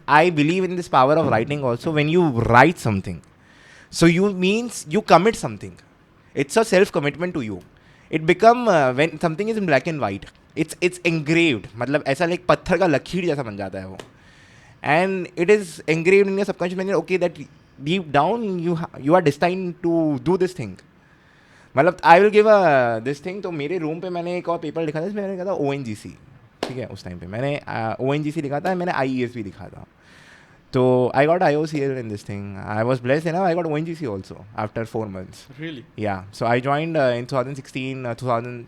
I believe in this power of writing also. When you write something, so you means you commit something. It's a self-commitment to you. It become when something is in black and white. It's engraved. मतलब ऐसा like पत्थर का लकीर जैसा बन जाता है वो. And it is engraved in your subconscious mind. Okay, that deep down you are destined to do this thing. मतलब I will give a this thing. तो मेरे रूम पे मैंने एक और पेपर लिखा था, जिसमें मैंने लिखा था ONGC. ठीक है, उस टाइम पे मैंने ONGC लिखा था, मैंने IES भी लिखा था. तो I got IOCL in this thing. I was blessed enough. I got ONGC also after 4 months. Really? Yeah. So I joined in 2016,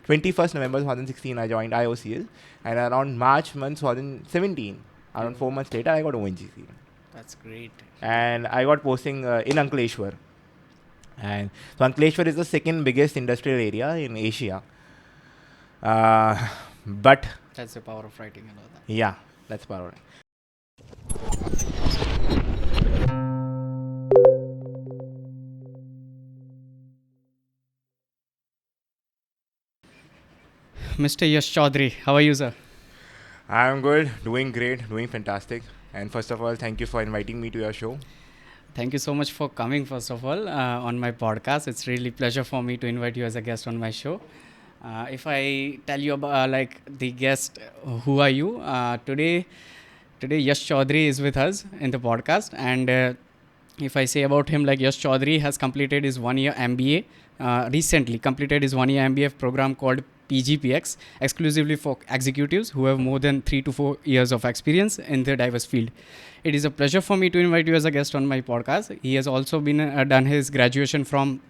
21st November 2016. I joined IOCL, and around March month 2017, around 4 months later, I got ONGC. That's great. And I got posting in Ankleshwar. And so Ankleshwar is the second biggest industrial area in Asia. But That's the power of writing and all that. yeah, that's power. Mr. Yash Choudhary, how are you, sir? I'm good, doing great, doing fantastic. And first of all, thank you for inviting me to your show. Thank you so much for coming, first of all, on my podcast. It's really pleasure for me to invite you as a guest on my show. If I tell you about like the guest, who are you? Today Yash Choudhary is with us in the podcast, and if I say about him, like Yash Choudhary has completed his 1-year MBA, recently completed his 1-year MBA program called PGPX, exclusively for executives who have more than 3 to 4 years of experience in their diverse field. It is a pleasure for me to invite you as a guest on my podcast. He has also been done his graduation from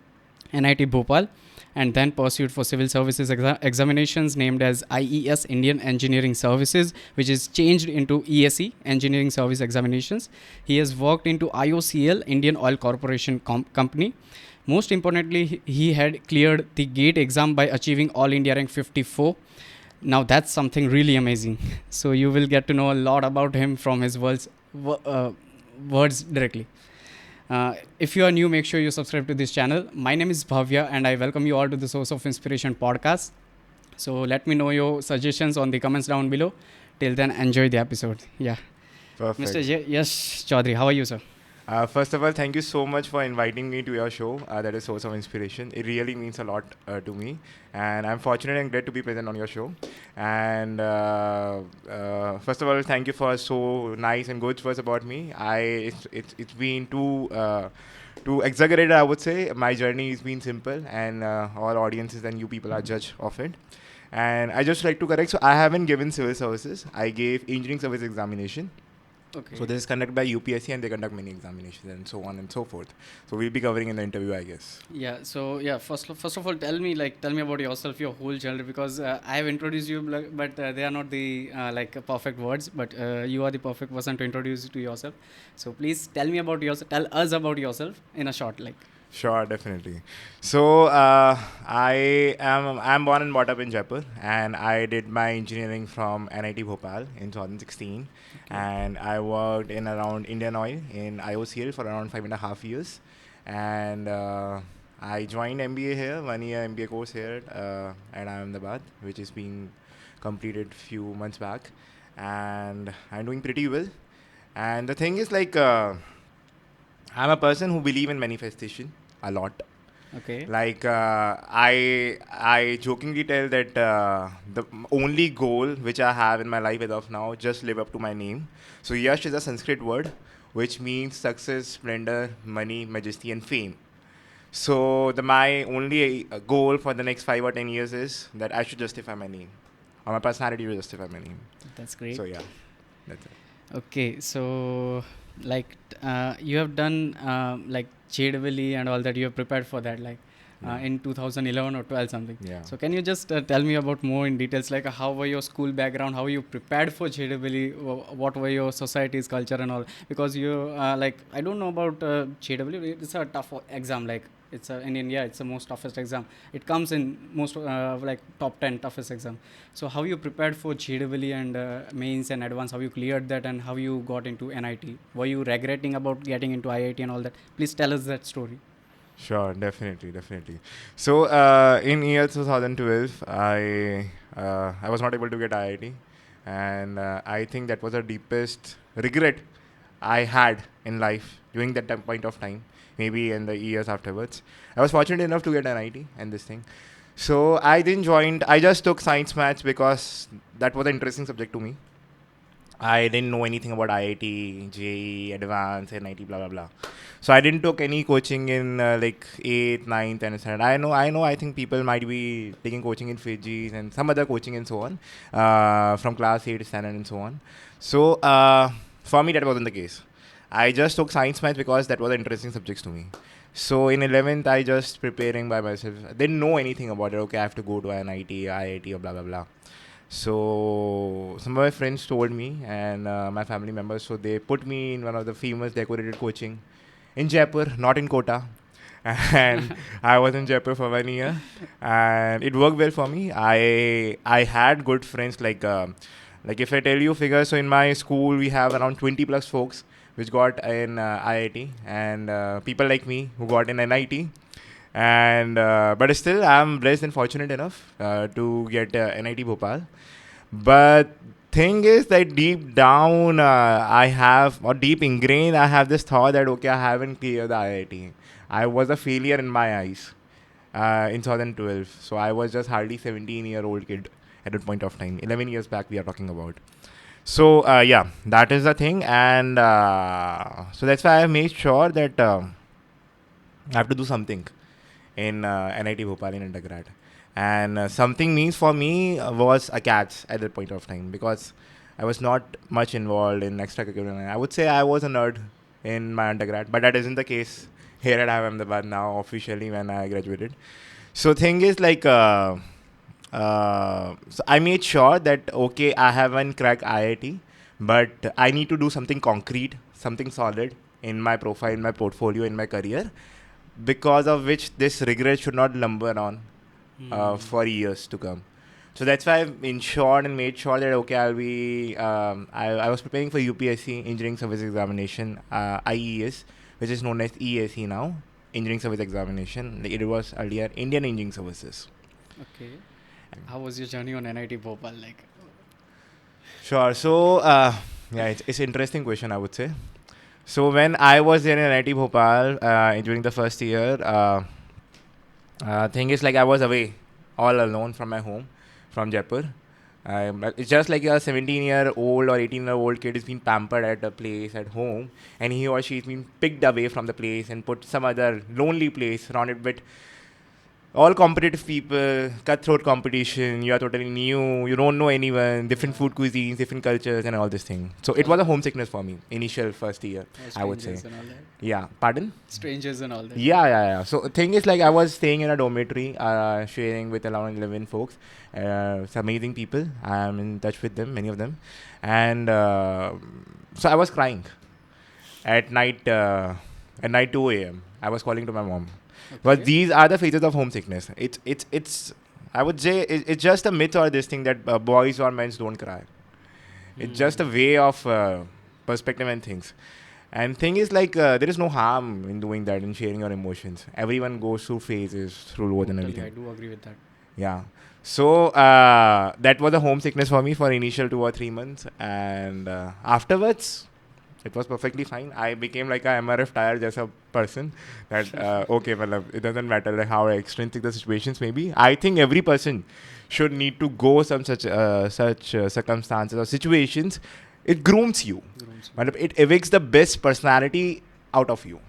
NIT Bhopal and then pursued for civil services examinations named as IES Indian Engineering Services, which is changed into ESE Engineering Service Examinations. He has worked into IOCL Indian Oil Corporation Company. Most importantly, he had cleared the GATE exam by achieving All India rank 54. Now that's something really amazing. So you will get to know a lot about him from his words directly. If you are new, make sure you subscribe to this channel. My name is Bhavya, and I welcome you all to the Source of Inspiration podcast. So let me know your suggestions on the comments down below. Till then, enjoy the episode. Yeah. Perfect. Mr. Yash Choudhary, how are you, sir? First of all, thank you so much for inviting me to your show. That is Source of Inspiration. It really means a lot to me, and I'm fortunate and glad to be present on your show. And first of all, thank you for so nice and good words about me. It's been too exaggerated, I would say. My journey has been simple, and all audiences and you people are judge of it. And I just like to correct. So I haven't given civil services. I gave engineering service examination. Okay. So this is conducted by UPSC, and they conduct many examinations and so on and so forth. So we'll be covering in the interview, I guess. Yeah. So yeah, first of all, tell me about yourself, your whole journey, because I have introduced you, but they are not the perfect words. But you are the perfect person to introduce to yourself. So please tell me about yourself. Tell us about yourself in a short, like. Sure, definitely. So I'm born and brought up in Jaipur, and I did my engineering from NIT Bhopal in 2016, and I worked in around Indian Oil in IOCL for around 5.5 years, and I joined MBA here, 1-year MBA course here at IIM Ahmedabad, which is being completed few months back, and I'm doing pretty well. And the thing is like. I'm a person who believe in manifestation a lot. Okay. Like I jokingly tell that the only goal which I have in my life as of now, just live up to my name. So Yash is a Sanskrit word which means success, splendor, money, majesty, and fame. So my only goal for the next 5 or 10 years is that I should justify my name, or my personality will justify my name. That's great. So yeah, that's it. Okay, so you have done JEE and all that. You have prepared for that in 2011 or 12 something. Yeah. So can you just tell me about more in details, like how were your school background, how you prepared for JEE, what were your society's culture and all? Because you I don't know about JEE. It's a tough exam. It's in India, it's the most toughest exam. It comes in most top 10 toughest exam. So how you prepared for JEE and mains and advance? How you cleared that and how you got into NIT? Were you regretting about getting into IIT and all that? Please tell us that story. Sure, definitely. So in year 2012, I was not able to get IIT, and I think that was the deepest regret I had in life during that point of time, maybe in the years afterwards. I was fortunate enough to get an IT and this thing. So I didn't join. I just took science maths because that was an interesting subject to me. I didn't know anything about IIT, JEE, Advanced, NIT, blah blah blah. So I didn't took any coaching in like 8th, 9th, and so on. I know. I think people might be taking coaching in Fiji and some other coaching and so on, from class 8 standard and so on. So for me that wasn't the case. I just took science maths because that was interesting subjects to me. So in 11th, I just preparing by myself. Didn't know anything about it. Okay, I have to go to an IT, IIT, or blah blah blah. So some of my friends told me and my family members. So they put me in one of the famous decorated coaching in Jaipur, not in Kota. And I was in Jaipur for 1 year, and it worked well for me. I had good friends like if I tell you figures. So in my school we have around 20 plus folks which got in IIT, and people like me who got in NIT. And but still I'm blessed and fortunate enough to get NIT Bhopal. But thing is that deep down I have, or deep ingrained, I have this thought that okay, I haven't cleared the IIT. I was a failure in my eyes in 2012. So I was just hardly 17-year-old kid at that point of time. 11 years back we are talking about. So yeah, that is the thing. And so that's why I made sure that I have to do something in NIT Bhopal in undergrad. And something means for me was a catch at that point of time, because I was not much involved in extracurricular. I would say I was a nerd in my undergrad, but that isn't the case here at IIM Ahmedabad now officially when I graduated. So thing is so I made sure that okay, I haven't cracked IIT, but I need to do something concrete, something solid in my profile, in my portfolio, in my career, because of which this regret should not lumber on for years to come. So that's why I've ensured and made sure that okay, I'll be. I was preparing for UPSC Engineering Service Examination, IES, which is known as ESE now, Engineering Service Examination. Like, it was earlier Indian Engineering Services. Okay. How was your journey on NIT Bhopal? Like, Sure. So yeah, it's an interesting question, I would say. So when I was there in NIT Bhopal during the first year, thing is like I was away all alone from my home, from Jaipur. It's just like a 17-year-old or 18-year-old kid is being pampered at a place at home, and he or she is being picked away from the place and put some other lonely place surrounded with all competitive people, cutthroat competition. You are totally new. You don't know anyone. Different food cuisines, different cultures, and all this thing. So it was a homesickness for me initial first year, I would say. strangers and all that. Yeah. Pardon? Strangers and all that. Yeah. So thing is like I was staying in a dormitory, sharing with around 11 folks. It's amazing people. I'm in touch with them, many of them, and so I was crying at night. At night 2 a.m. I was calling to my mom. But these are the phases of homesickness. It's I would say it's just a myth or this thing that boys or men don't cry. It's just a way of perspective and things. And thing is like there is no harm in doing that and sharing your emotions. Everyone goes through phases, through lows and Totally, I everything. do agree with that. Yeah. So that was a homesickness for me for initial 2 or 3 months, and afterwards it was perfectly fine. I became like a MRF tired just a person that okay, well, it doesn't matter like how extrinsic the situations may be. I think every person should need to go some such circumstances or situations. It grooms you, but it evicts the best personality out of you,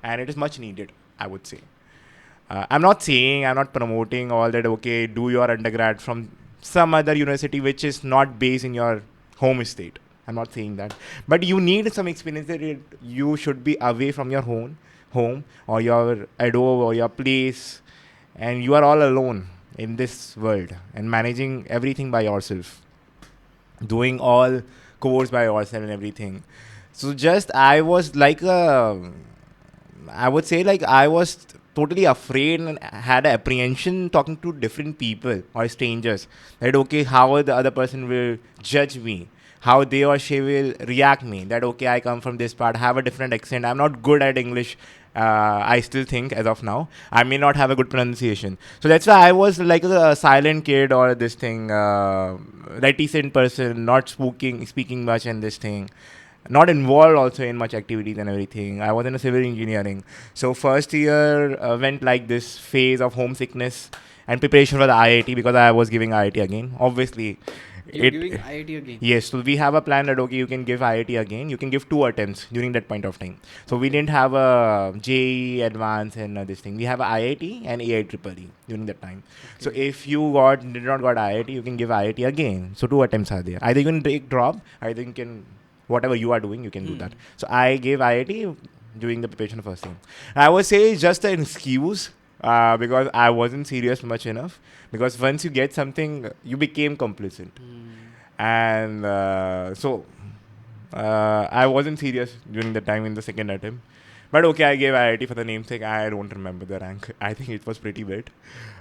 and it is much needed, I would say. I'm not promoting all that. Okay, do your undergrad from some other university which is not based in your home state. I'm not saying that, but you need some experience that you should be away from your home or your adobe or your place, and you are all alone in this world and managing everything by yourself, doing all course by yourself and everything. So just I was like I would say like I was totally afraid and had apprehension talking to different people or strangers, that okay, how the other person will judge me, how they or she will react me, that okay, I come from this part, have a different accent, I'm not good at English. I still think as of now I may not have a good pronunciation, so that's why I was like a silent kid or this thing, reticent person, not speaking much and this thing. not involved also in much activities and everything. I was in a civil engineering. So first year went like this phase of homesickness and preparation for the IIT, because I was giving IIT again. Obviously, You're giving IIT again? yes. So we have a plan that okay, you can give IIT again. You can give 2 attempts during that point of time. So we didn't have a JEE advance and this thing. We have a IIT and AIEEE during that time. Okay. So if you did not got IIT, you can give IIT again. So 2 attempts are there. Either you can take drop, either you can whatever you are doing, you can do that. So I gave IIT during the preparation of first thing. I would say it's just an excuse because I wasn't serious much enough. Because once you get something, you became complacent. And I wasn't serious during the time in the second attempt. But okay, I gave IIT for the namesake. I don't remember the rank. I think it was pretty bad.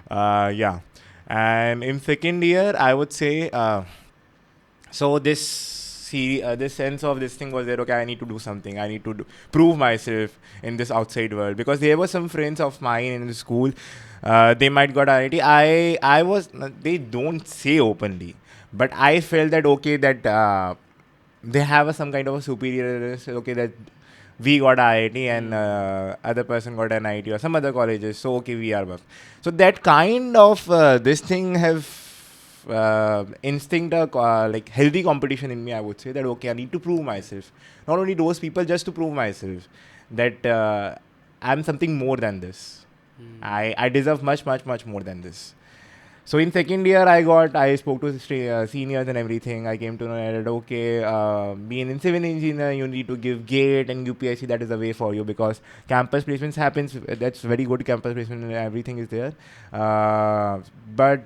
Yeah. And in second year, I would say, so this sense of this thing was there, okay, I need to do something. I need to prove myself in this outside world. Because there were some friends of mine in the school, they might got IIT. They don't say openly. But I felt that, okay, that they have some kind of a superior, okay, that we got IIT and other person got an IIT or some other colleges. So, okay, we are above. So, that kind of this thing have instinct, like healthy competition in me, I would say. That, okay, I need to prove myself. Not only those people, just to prove myself that I'm something more than this. I deserve much, much, much more than this. So in second year, I spoke to seniors and everything. I came to know that, okay, being in civil engineer, you need to give GATE and UPSC. That is the way for you, because campus placements happens. That's very good campus placement and everything is there. But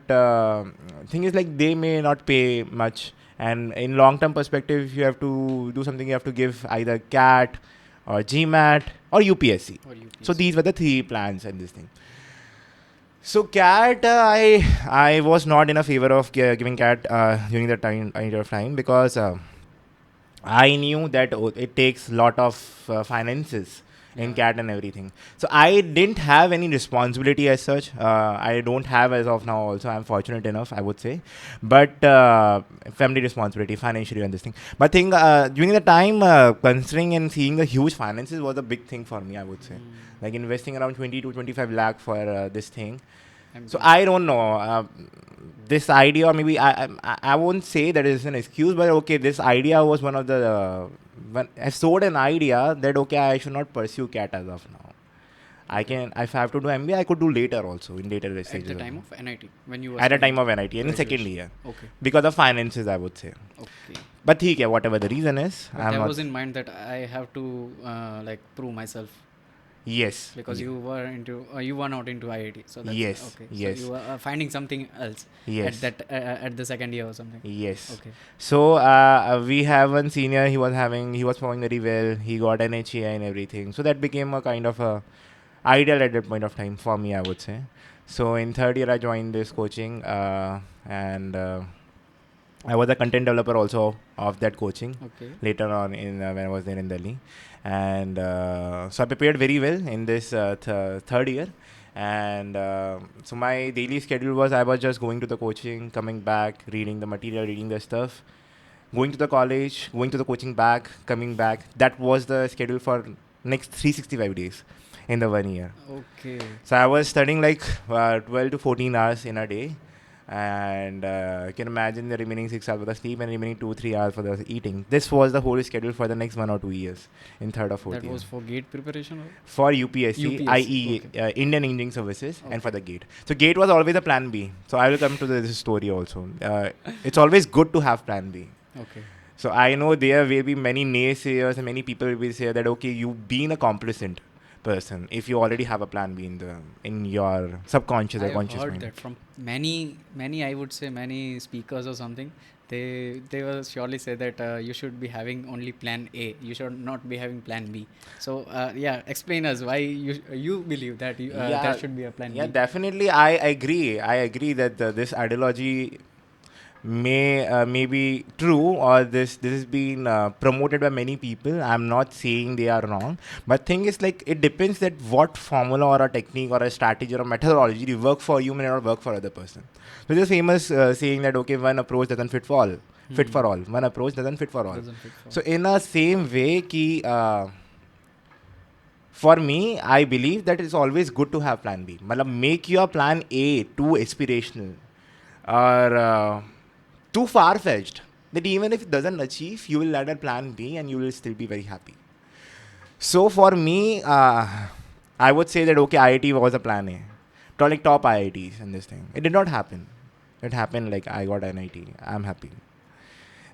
thing is, like, they may not pay much. And in long-term perspective, if you have to do something, you have to give either CAT or GMAT or UPSC. So these were the 3 plans and this thing. So CAT, I was not in a favor of giving CAT during that time because I knew that it takes lot of finances in CAT and everything. So I didn't have any responsibility as such. I don't have as of now also. I'm fortunate enough, I would say. But family responsibility, financially and this thing. But during the time, considering and seeing the huge finances was a big thing for me, I would say. Like investing around 20 to 25 lakh for this thing. So I don't know. This idea, or maybe I won't say that is an excuse, but okay, this idea was one of the... when I sowed an idea that, okay, I should not pursue CAT as of now. If I have to do MBA, I could do later also, in later stages. At the time of NIT? When you were at the time of NIT, and in second year. Okay. Because of finances, I would say. Okay. But whatever the reason is. But that was in mind that I have to like prove myself. Yes. Because you were not into IIT. So that's yes. Okay. Yes. So you were finding something else. Yes. At the second year or something. Yes. Okay. So we have one senior. He was performing very well. He got an HAI and everything. So that became a kind of a ideal at that point of time for me, I would say. So in third year, I joined this coaching and I was a content developer also of that coaching. Okay. Later on when I was there in Delhi. And so I prepared very well in this third year. And so my daily schedule was, I was just going to the coaching, coming back, reading the material, reading the stuff, going to the college, going to the coaching back, coming back. That was the schedule for next 365 days in the 1 year. Okay. So I was studying like 12 to 14 hours in a day. And you can imagine the remaining 6 hours for the sleep and remaining 2-3 hours for the eating. This was the whole schedule for the next 1 or 2 years in third or fourth year. That was for GATE preparation? Or? For UPSC, IE, okay. Indian Engineering Services, okay. And for the GATE. So GATE was always a plan B. So I will come to this story also. It's always good to have plan B. Okay. So I know there will be many naysayers and many people will say that, okay, you've been a complacent person if you already have a plan B in your subconscious or conscious mind. I heard that from many I would say many speakers or something. They will surely say that you should be having only plan A. You should not be having plan B. So explain us why you believe that there should be a plan B. Yeah, definitely. I agree that this ideology may be true, or this has been promoted by many people. I'm not saying they are wrong, but thing is, like, it depends that what formula or a technique or a strategy or a methodology will work for you may not work for other person. So there's a famous saying that, okay, one approach doesn't fit for all, fit for all. One approach doesn't fit for all. Doesn't fit for So in a same way ki, for me, I believe that it's always good to have plan B. Matlab, make your plan A too aspirational or too far-fetched that even if it doesn't achieve, you will land at plan B and you will still be very happy. So for me, I would say that okay, IIT was a plan A. Like top IITs and this thing. It did not happen. It happened like I got NIT. I'm happy.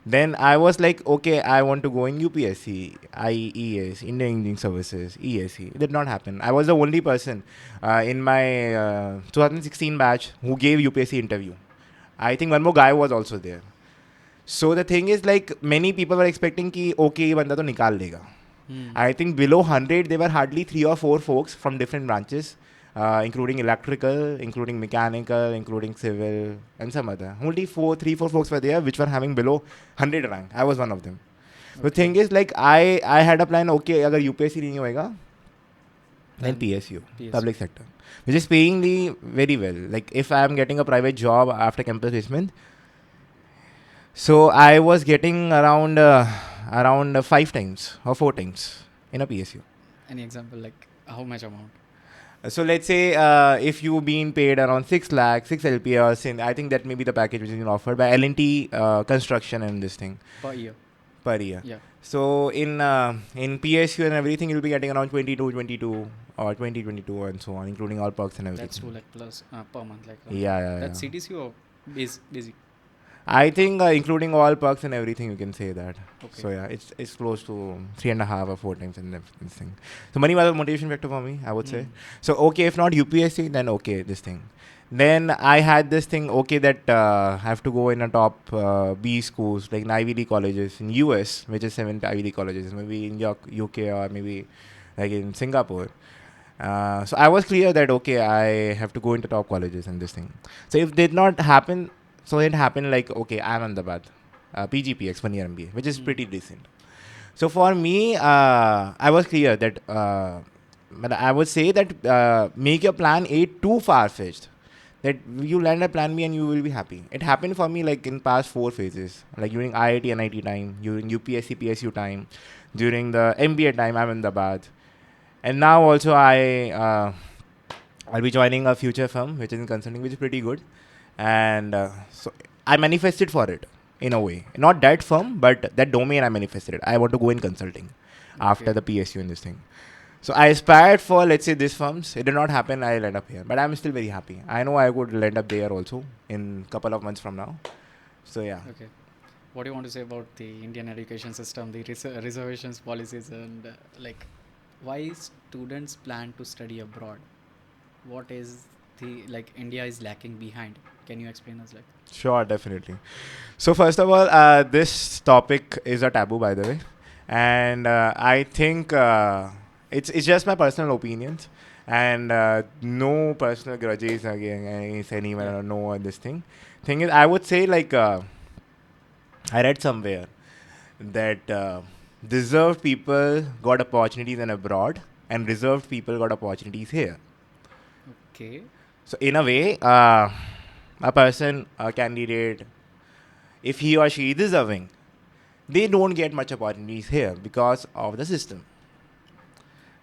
Then I was like, okay, I want to go in UPSC, IES, Indian Engineering Services, ESC. It did not happen. I was the only person in my 2016 batch who gave UPSC interview. I think one more guy was also there. So the thing is like many people were expecting ki okay, ये बंदा तो निकाल लेगा. I think below 100 there were hardly 3 or 4 folks from different branches, including electrical, including mechanical, including civil, and some other. Only 3, 4 folks were there which were having below 100 rank. I was one of them. The thing is like I had a plan. Okay, अगर UPSC नहीं होएगा, then PSU, public sector, which is paying me very well. Like if I am getting a private job after campus placement, so I was getting around 5 times or 4 times in a PSU. Any example, like how much amount? So let's say if you been paid around 6 lakh, 6 LPRs, I think that may be the package which is being offered by L&T construction and this thing. Per year. Yeah. So in PSU and everything, you'll be getting around 22 or 22 and so on, including all perks and everything. That's 2 lakh plus per month. Like yeah. That's CTC or basic? I think including all perks and everything, you can say that. Okay. So yeah, it's close to 3.5 or 4 times in this thing. So money was a motivation factor for me, I would say. So okay, if not UPSC, then okay, this thing. Then I had this thing, okay, that I have to go in a top B schools, like in Ivy League colleges in US, which is 7 Ivy League colleges, maybe in UK or maybe like in Singapore. So I was clear that okay, I have to go into top colleges and this thing. So if it did not happen, so it happened like, okay, I'm Ahmedabad, PGPX, 1 year MBA, which is pretty decent. So for me, I was clear that, but I would say that make your plan A too far-fetched, that you land at plan B and you will be happy. It happened for me like in past 4 phases, like during IIT, NIT time, during UPSC, PSU time, during the MBA time, I'm in Ahmedabad. And now also I'll be joining a future firm, which is in consulting, which is pretty good. And so I manifested for it in a way. Not that firm, but that domain I manifested it. I want to go in consulting after the PSU in this thing. So I aspired for, let's say, these firms. It did not happen. I end up here. But I'm still very happy. I know I could end up there also in a couple of months from now. So yeah. Okay. What do you want to say about the Indian education system, the reservations policies, and like why students plan to study abroad? What is the India is lacking behind? Can you explain us like? Sure, definitely. So first of all, this topic is a taboo, by the way, and I think it's just my personal opinions, and no personal grudges against anyone or no this thing. Thing is, I would say like I read somewhere that deserved people got opportunities in abroad, and reserved people got opportunities here. Okay. So in a way, a person, a candidate, if he or she is deserving, they don't get much opportunities here because of the system,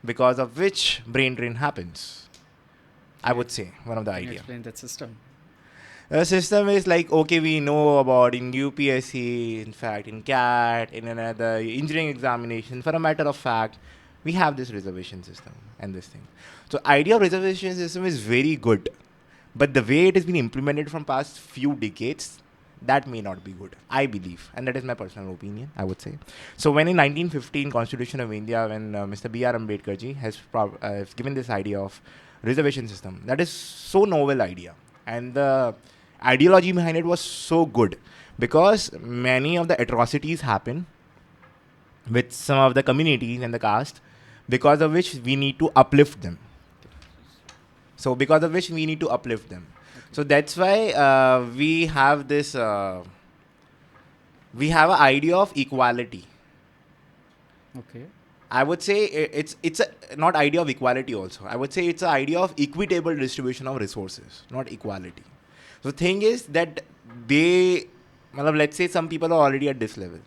because of which brain drain happens. I would say one of the Can you ideas. explain that system? The system is like, okay, we know about in UPSC, in fact, in CAT, in another engineering examination. For a matter of fact, we have this reservation system and this thing. So idea of reservation system is very good, but the way it has been implemented from past few decades, that may not be good, I believe. And that is my personal opinion, I would say. So when in 1915 Constitution of India, when Mr. B.R. Ambedkar ji has given this idea of reservation system, that is so novel idea. And the ideology behind it was so good because many of the atrocities happen with some of the communities and the caste, because of which we need to uplift them. So because of which we need to uplift them. So that's why we have this, we have an idea of equality. Okay. I would say it's a, not idea of equality also. I would say it's an idea of equitable distribution of resources, not equality. So the thing is that they let's say some people are already at this level.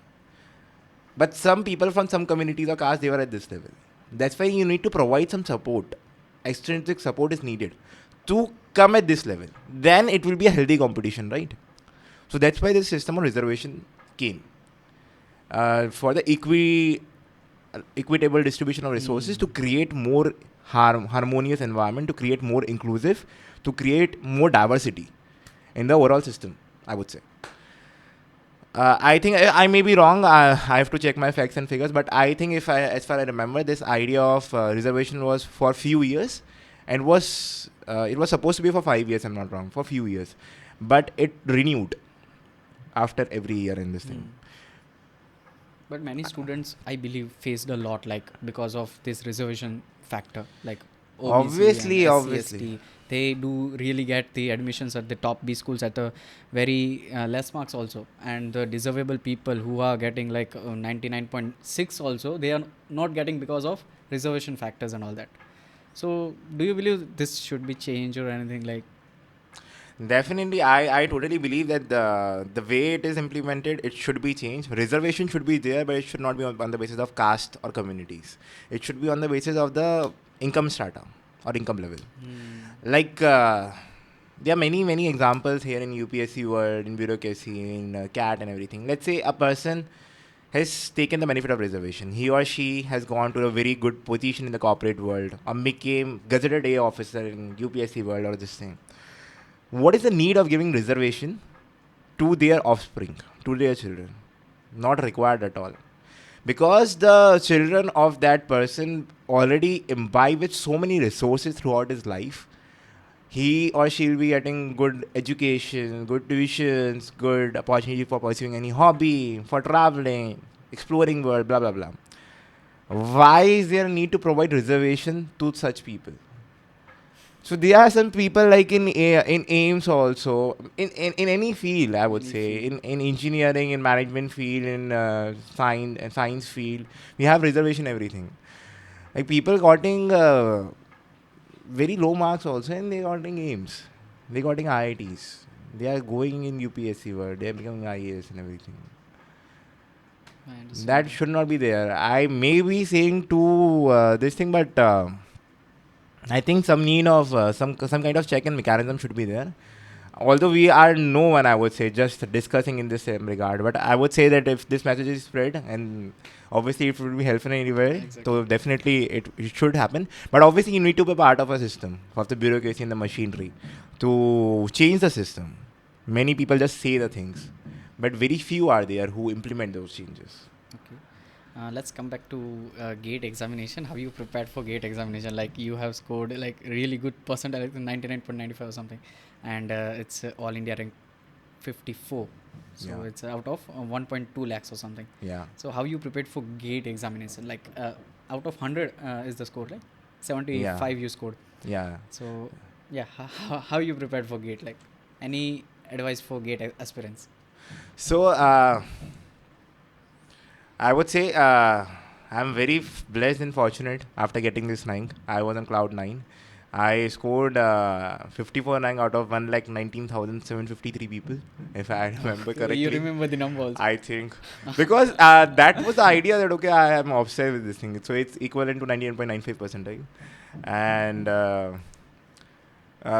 But some people from some communities or castes, they were at this level. That's why you need to provide some support. Extrinsic support is needed to come at this level. Then it will be a healthy competition, right? So that's why this system of reservation came. For the equitable distribution of resources to create more harmonious environment, to create more inclusive, to create more diversity in the overall system, I would say. I think I may be wrong. I have to check my facts and figures, but I think as far as I remember, this idea of reservation was for few years, and it was supposed to be for 5 years. I'm not wrong, for few years, but it renewed after every year in this thing. But many students, I believe, faced a lot like because of this reservation factor, like OBC and SC/ST. They do really get the admissions at the top B schools at a very less marks also, and the deservable people who are getting like 99.6 also, they are not getting because of reservation factors and all that. So do you believe this should be changed or anything like? Definitely, I totally believe that the way it is implemented, it should be changed. Reservation should be there, but it should not be on the basis of caste or communities. It should be on the basis of the income strata or income level. Like, there are many examples here in UPSC world, in bureaucracy, in CAT and everything. Let's say a person has taken the benefit of reservation. He or she has gone to a very good position in the corporate world, or became gazetted A officer in UPSC world or this thing. What is the need of giving reservation to their offspring, to their children? Not required at all. Because the children of that person already imbibe with so many resources throughout his life. He or she will be getting good education, good tuitions, good opportunity for pursuing any hobby, for traveling, exploring world, blah, blah, blah. Why is there a need to provide reservation to such people? So there are some people like in AIMS also, in any field, I would say, in engineering, in management field, in science field, we have reservation everything. Like people getting very low marks also, and they getting AIMS, they getting IITs, they are going in UPSC world, they are becoming IAS and everything. That should not be there. I may be saying to this thing, but I think some need of some kind of check and mechanism should be there. Although we are no one, I would say, just discussing in this same regard. But I would say that if this message is spread, and obviously it would be helpful anywhere, so definitely it should happen. But obviously you need to be part of a system, of the bureaucracy and the machinery, to change the system. Many people just say the things, but very few are there who implement those changes. Okay. Let's come back to GATE examination. How you prepared for GATE examination? Like you have scored like really good percentile, like 99.95 or something, and it's all India rank 54. So it's out of 1.2 lakhs or something. Yeah. So how you prepared for GATE examination? Like out of 100 is the score, like 75 you scored. Yeah. So yeah, how you prepared for GATE? Like any advice for GATE aspirants? So I would say I'm very blessed and fortunate after getting this rank. I was on cloud 9. I scored 54 rank out of 1,19,753 people, if I remember correctly. You remember the number also? I think. Because that was the idea that, okay, I am obsessed with this thing. So it's equivalent to 98.95%, right? And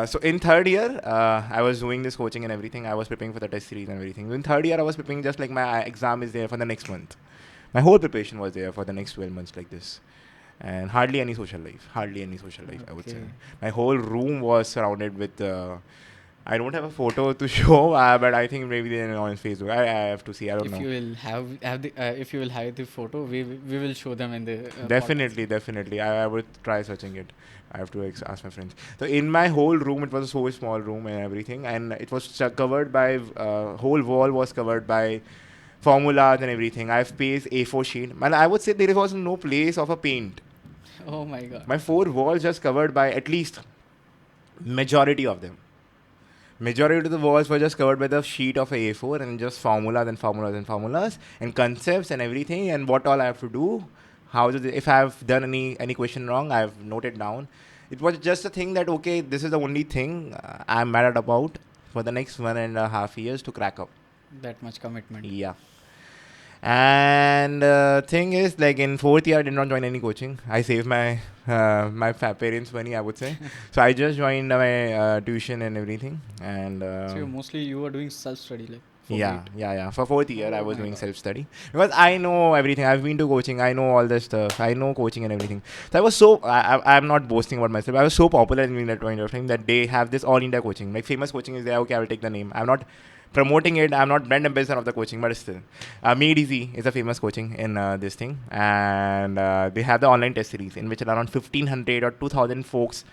so in third year, I was doing this coaching and everything. I was preparing for the test series and everything. In third year, I was preparing just like my exam is there for the next month. My whole preparation was there for the next 12 months like this. And hardly any social life, I would say. My whole room was surrounded with, I don't have a photo to show, but I think maybe they're on Facebook. I have to see, I don't know. If you will if you will have the photo, we will show them in the Definitely. I would try searching it. I have to ask my friends. So in my whole room, it was a so small room and everything, and it was covered by, whole wall was covered by formulas and everything. I've pasted A4 sheet, and I would say there was no place of a paint. Oh my god. My 4 walls just covered by at least majority of them. Majority of the walls were just covered by the sheet of A4 and just formulas and concepts and everything, and what all I have to do. If I have done any question wrong, I have noted down. It was just a thing that, okay, this is the only thing I'm mad about for the next 1.5 years to crack up. That much commitment. Yeah. And thing is, like in fourth year, I did not join any coaching. I saved my parents' money, I would say. So I just joined my tuition and everything. And So mostly you were doing self-study, like for yeah, GATE. yeah. For fourth year, I Oh was my doing God. self-study because I know everything. I've been to coaching. I know all this stuff. I know coaching and everything. So I was so I'm not boasting about myself. I was so popular in that point of time that they have this all India coaching. Like famous coaching is there. Okay, I will take the name. I'm not promoting it. I'm not brand ambassador of the coaching, but still, Made Easy is a famous coaching in this thing, and they have the online test series in which around 1,500 or 2,000 folks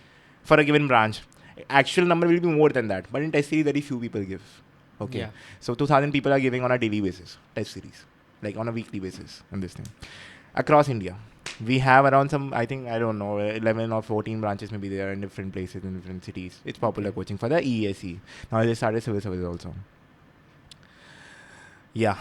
for a given branch. Actual number will be more than that, but in test series, very few people give. Okay. Yeah. So 2,000 people are giving on a daily basis, test series, like on a weekly basis in this thing. Across India. We have around some, I think, I don't know, 11 or 14 branches maybe there in different places, in different cities. It's popular Okay. coaching for the ESE. Now they started civil service also. Yeah.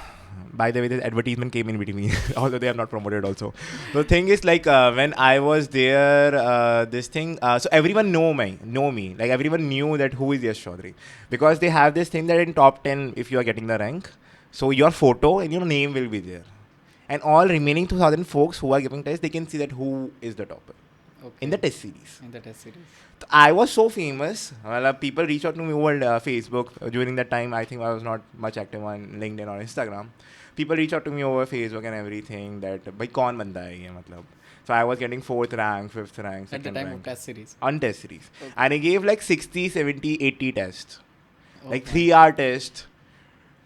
By the way, this advertisement came in between, although they have not promoted also. The thing is, like, when I was there, this thing, so everyone know me. Like, everyone knew that who is Yash Choudhary. Because they have this thing that in top 10, if you are getting the rank, so your photo and your name will be there. And all remaining 2,000 folks who are giving tests, they can see that who is the topper in the Okay. test series. In the test series. I was so famous. Well, people reached out to me over Facebook. During that time, I think I was not much active on LinkedIn or Instagram. People reached out to me over Facebook and everything that भाई कौन बंदा है ये मतलब. So I was getting 4th rank, 5th rank, At the 2nd time of rank test series. on test series. Okay. And I gave like 60, 70, 80 tests. Oh Like my 3-hour test,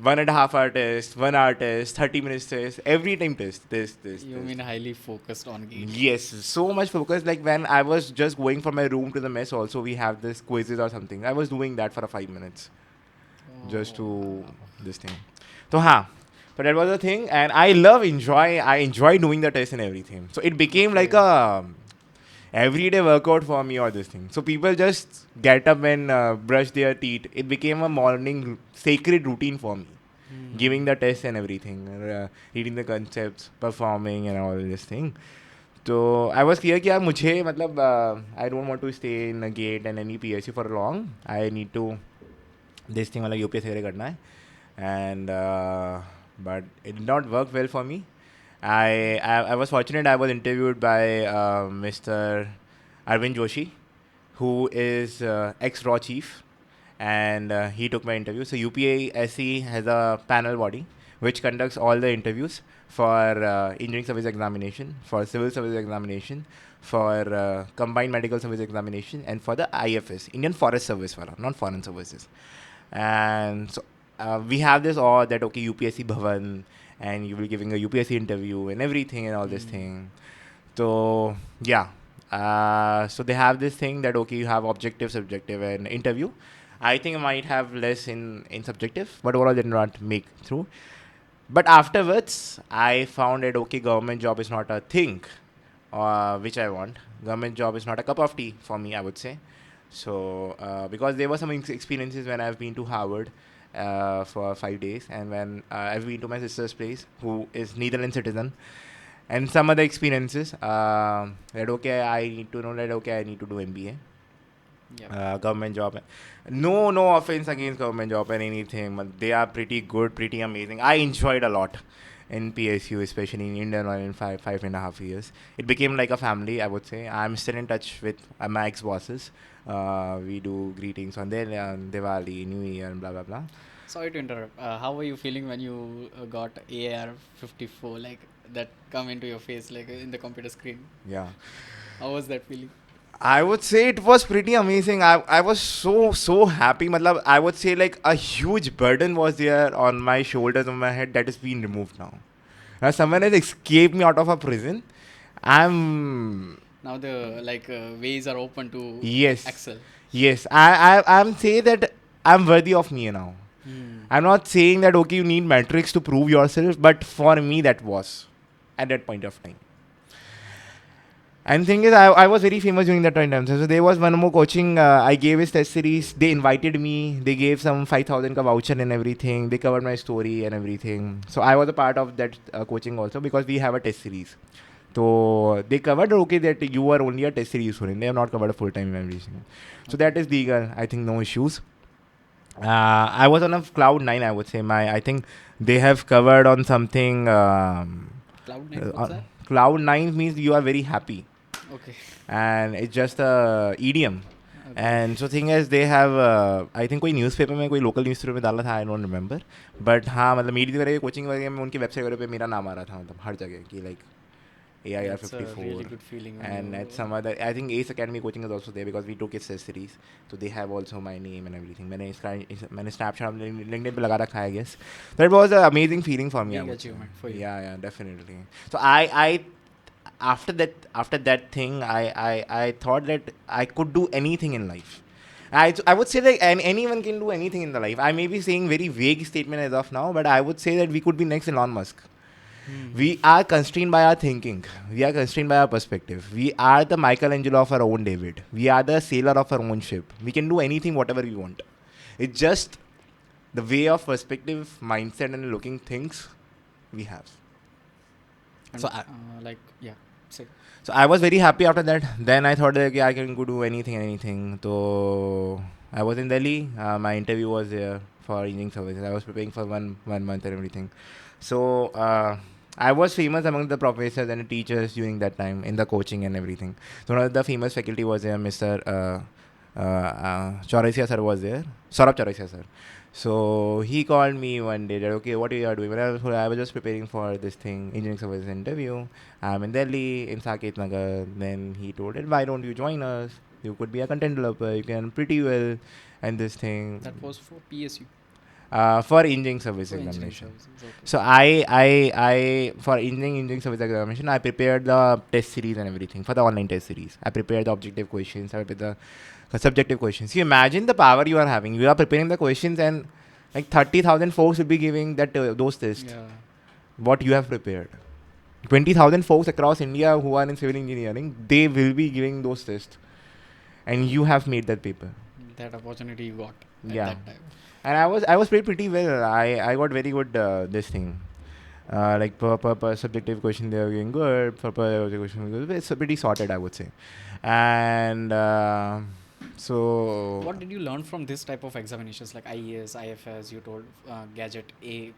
1.5 hour test, 1 hour test, 30 minutes test, every time test. This. You mean highly focused on GATE? Yes, so much focus. Like when I was just going from my room to the mess, also we have this quizzes or something. I was doing that for 5 minutes just Oh, to wow. this thing. So, so that was the thing, and I enjoy doing the test and everything. So it became like Okay. a everyday workout for me or this thing. So people just get up and brush their teeth. It became a morning sacred routine for me. Giving the test and everything, reading the concepts, performing and all this thing. So I was clear कि यार मुझे मतलब I don't want to stay in a gate and any PSU for long. I need to this thing वाला UPSC वगैरह करना है. And but it did not work well for me. I was fortunate. I was interviewed by Mr. Arvind Joshi, who is ex-Raw chief, and he took my interview. So UPSC has a panel body which conducts all the interviews for engineering service examination, for civil service examination, for combined medical service examination, and for the IFS, Indian Forest Service, not foreign services. And so we have this all that okay UPSC Bhavan, and you will be giving a UPSC interview and everything and all this thing. So yeah, so they have this thing that okay you have objective, subjective, and interview. I think I might have less in subjective, but overall did not make through. But afterwards, I found that okay, government job is not a thing, which I want. Government job is not a cup of tea for me, I would say. So because there were some experiences when I've been to Howard for 5 days, and when I've been to my sister's place, who is Netherlands citizen, and some other experiences that okay, I need to know that okay, I need to do MBA. Yep. Government job. No offense against government job and anything, but they are pretty good, pretty amazing. I enjoyed a lot in PSU, especially in Indian Oil in 5.5 years. It became like a family, I would say. I'm still in touch with my ex-bosses. We do greetings on their Diwali, New Year, and blah, blah, blah. Sorry to interrupt. How were you feeling when you got AR 54, like that come into your face, like in the computer screen? Yeah. How was that feeling? I would say it was pretty amazing. I was so happy. Matlab, I would say like a huge burden was there on my shoulders, on my head that is being removed now. Now someone has escaped me out of a prison. I'm Now the ways are open to yes, excel. yes. I'm saying that I'm worthy of me now. I'm not saying that okay you need metrics to prove yourself, but for me that was at that point of time. And thing is, I was very famous during that time. So there was one more coaching. I gave his test series. They invited me. They gave some 5,000 ka voucher and everything. They covered my story and everything. So I was a part of that coaching also because we have a test series. So they covered okay that you are only a test series student. They have not covered a full time everything. So that is legal. I think no issues. I was on a cloud nine, I would say. I think they have covered on something. Cloud9, what's that? Cloud nine means you are very happy, Okay. and it's just a idiom. Okay. And so thing is, they have I think कोई newspaper में कोई local newspaper में डाला था, आई don't remember. But हाँ, मतलब मेरी वगैरह कोचिंग वगैरह में उनकी वेबसाइट वगैरह पे मेरा नाम आ रहा था, मतलब हर जगह कि like AIR That's a 54, really good feeling when and you. at some other, I think Ace Academy coaching is also there because we took its test series, so they have also my name and everything. मैंने Snapchat LinkedIn पे लगा रखा है, I guess. That was an amazing feeling for me. Big I would say. achievement for you. Yeah, definitely. So I after that thing, I thought that I could do anything in life. I would say that anyone can do anything in the life. I may be saying very vague statement as of now, but I would say that we could be next Elon Musk. We are constrained by our thinking. We are constrained by our perspective. We are the Michelangelo of our own David. We are the sailor of our own ship. We can do anything, whatever we want. It's just the way of perspective, mindset, and looking things we have. And, So yeah. Say. So I was very happy after that. Then I thought that okay, I can go do anything. So I was in Delhi. My interview was there for engineering services. I was preparing for one month and everything. So I was famous among the professors and the teachers during that time in the coaching and everything. So one of the famous faculty was there, Mr. Chaurasia sir was there. Saurabh Chaurasia sir. So he called me one day that okay, what you are doing? Well, I was just preparing for this thing, engineering services interview. I'm in Delhi, in Saket Nagar. Then he told it, why don't you join us? You could be a content developer. You can pretty well, and this thing. That was for PSU. For engineering service For engineering examination. services, okay. So I for engineering service examination, I prepared the test series and everything for the online test series. I prepared the objective questions. I prepared the subjective questions. You imagine the power you are having. You are preparing the questions and like 30,000 folks will be giving that those tests. Yeah. What you have prepared. 20,000 folks across India who are in civil engineering, they will be giving those tests. And you have made that paper. That opportunity you got at Yeah. that time. And I was pretty well. I got very good this thing. Like per subjective question they were doing good. Per question good. It's pretty sorted, I would say. And so. What did you learn from this type of examinations like IES, IFS? You told Gadget A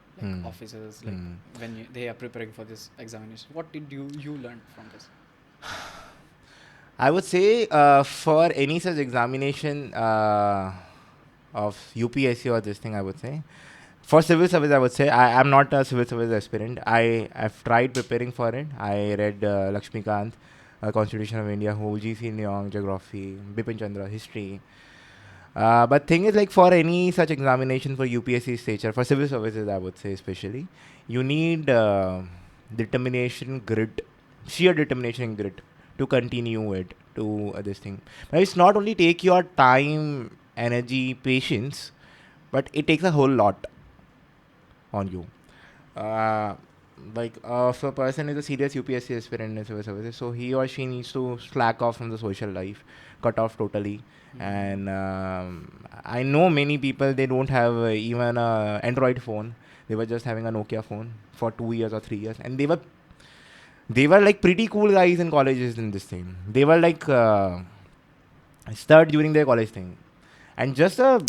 officers like when they are preparing for this examination. What did you learn from this? I would say for any such examination of UPSC or this thing, I would say. For civil service, I would say I am not a civil service aspirant. I've tried preparing for it. I read Lakshmikant, Constitution of India, OGC Nyong, Geography, Bipin Chandra, History. But thing is, like for any such examination for UPSC stature, for civil services, I would say especially, you need determination, grit, sheer determination and grit to continue it to this thing. But it's not only take your time, energy, patience, but it takes a whole lot on you. If a person is a serious UPSC aspirant in civil services, so he or she needs to slack off from the social life, cut off totally. And I know many people, they don't have even an Android phone. They were just having a Nokia phone for 2 years or 3 years, and they were like pretty cool guys in colleges in this thing. They were like stud during their college thing, and just a